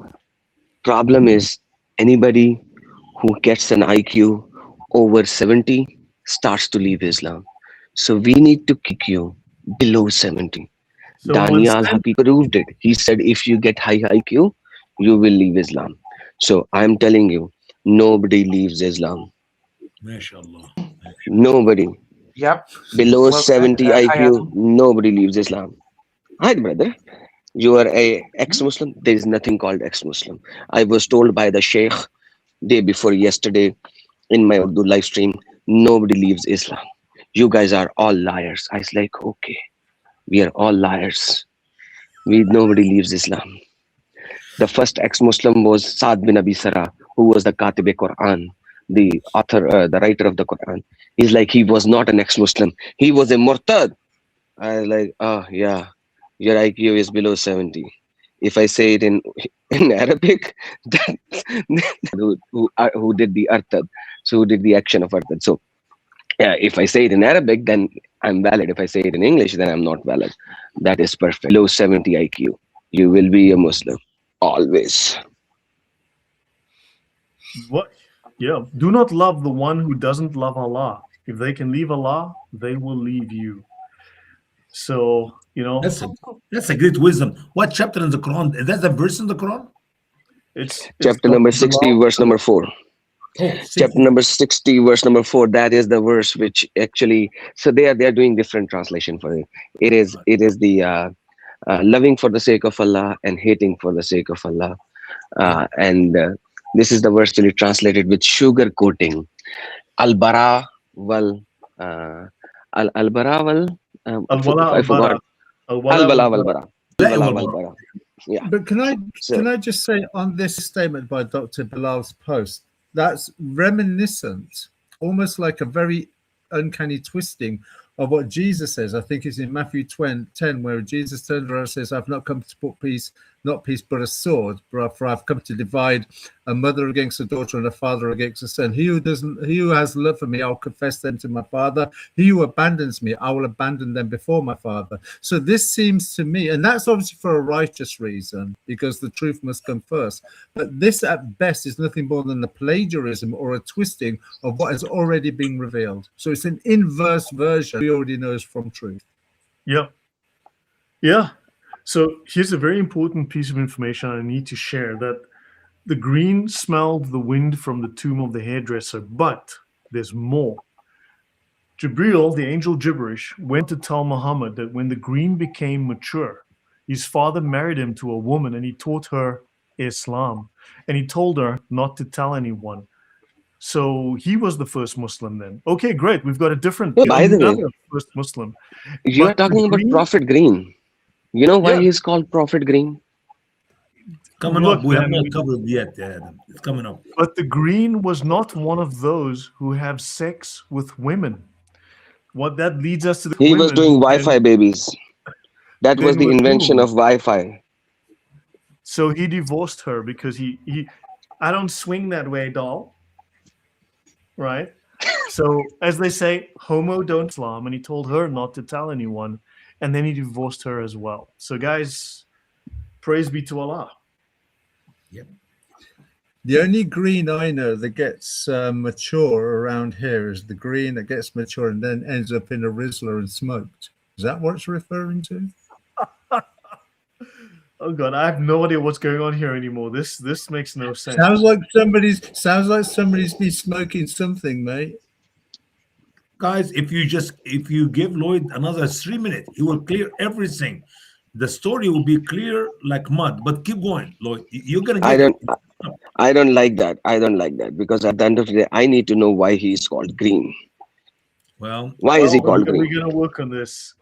problem is anybody who gets an IQ over 70 starts to leave Islam. So we need to kick you below 70. So Daniel Happy proved it. He said if you get high IQ, you will leave Islam. So I'm telling you, nobody leaves Islam. MashaAllah. Nobody. Yep. Below Well, 70 I IQ, nobody leaves Islam. Hi, brother. You are a ex-Muslim. There is nothing called ex-Muslim. I was told by the Sheikh day before yesterday in my Urdu live stream, nobody leaves Islam. You guys are all liars. I was like, okay, we are all liars. Nobody leaves Islam. The first ex-Muslim was Saad bin Abi Sarah, who was the Katib Quran, the author, the writer of the Quran. He's like, he was not an ex-Muslim. He was a murtad. I was like, oh yeah, your IQ is below 70. If I say it in Arabic, who did the artad, so who did the action of artad. So yeah, if I say it in Arabic, then I'm valid. If I say it in English, then I'm not valid. That is perfect. Below 70 IQ, you will be a Muslim. always. What? Yeah. Do not love the one who doesn't love Allah. If they can leave Allah, they will leave you. So, That's a great wisdom. What chapter in the Quran? Is that a verse in the Quran? it's Chapter the number 60, law. verse number 4. Oh, Chapter number 60, verse number 4. That is the verse which actually, so they are doing different translation for it. It is the loving for the sake of Allah and hating for the sake of Allah. And this is the verse actually translated with sugar coating. Al-bara wal al-bara wal Al-wala I forgot. al-bara. Al-wala wal bara. Al-wala wal bara. Yeah. But can So I just say on this statement by Dr. Bilal's post, that's reminiscent, almost like a very uncanny twisting of what Jesus says. I think it's in Matthew 10, where Jesus turns around and says, I've not come to put peace, not peace, but a sword. For I've come to divide a mother against a daughter and a father against a son. He who has love for me, I'll confess them to my Father. He who abandons me, I will abandon them before my Father. So this seems to me, and that's obviously for a righteous reason, because the truth must come first. But this at best is nothing more than a plagiarism or a twisting of what has already been revealed. So it's an inverse version we already know is from truth. Yeah. Yeah. So here's a very important piece of information I need to share, that the green smelled the wind from the tomb of the hairdresser, but there's more. Jibril, the angel gibberish, went to tell Muhammad that when the green became mature, his father married him to a woman and he taught her Islam. And he told her not to tell anyone. So he was the first Muslim then. Okay, great. We've got a different, no, by the way, another first Muslim. you are But the talking about green, Prophet Green. You know why yeah, he's called Prophet Green? coming look, up. We have man, not covered it yet. Adam. It's coming up. but the green was not one of those who have sex with women. What that leads us to the He was women doing who Wi-Fi babies. That was then the were invention of fooled. Wi-Fi. So he divorced her because he I don't swing that way, doll. Right? So as they say, homo don't Islam, and he told her not to tell anyone, and then he divorced her as well. So guys, praise be to Allah. Yep. The only green I know that gets mature around here is the green that gets mature and then ends up in a Rizzler and smoked. Is that what it's referring to? Oh God, I have no idea what's going on here anymore. This makes no sense. Sounds like somebody's been smoking something, mate. Guys, if you give Lloyd another 3 minutes, he will clear everything. The story will be clear like mud. But keep going, Lloyd. You're gonna I get don't I don't like that. I don't like that, because at the end of the day, I need to know why he is called Green. well Why is he Well, called we're Green? gonna work on this.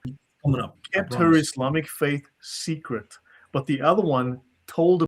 coming up. I Kept her promise. Islamic faith secret, but the other one told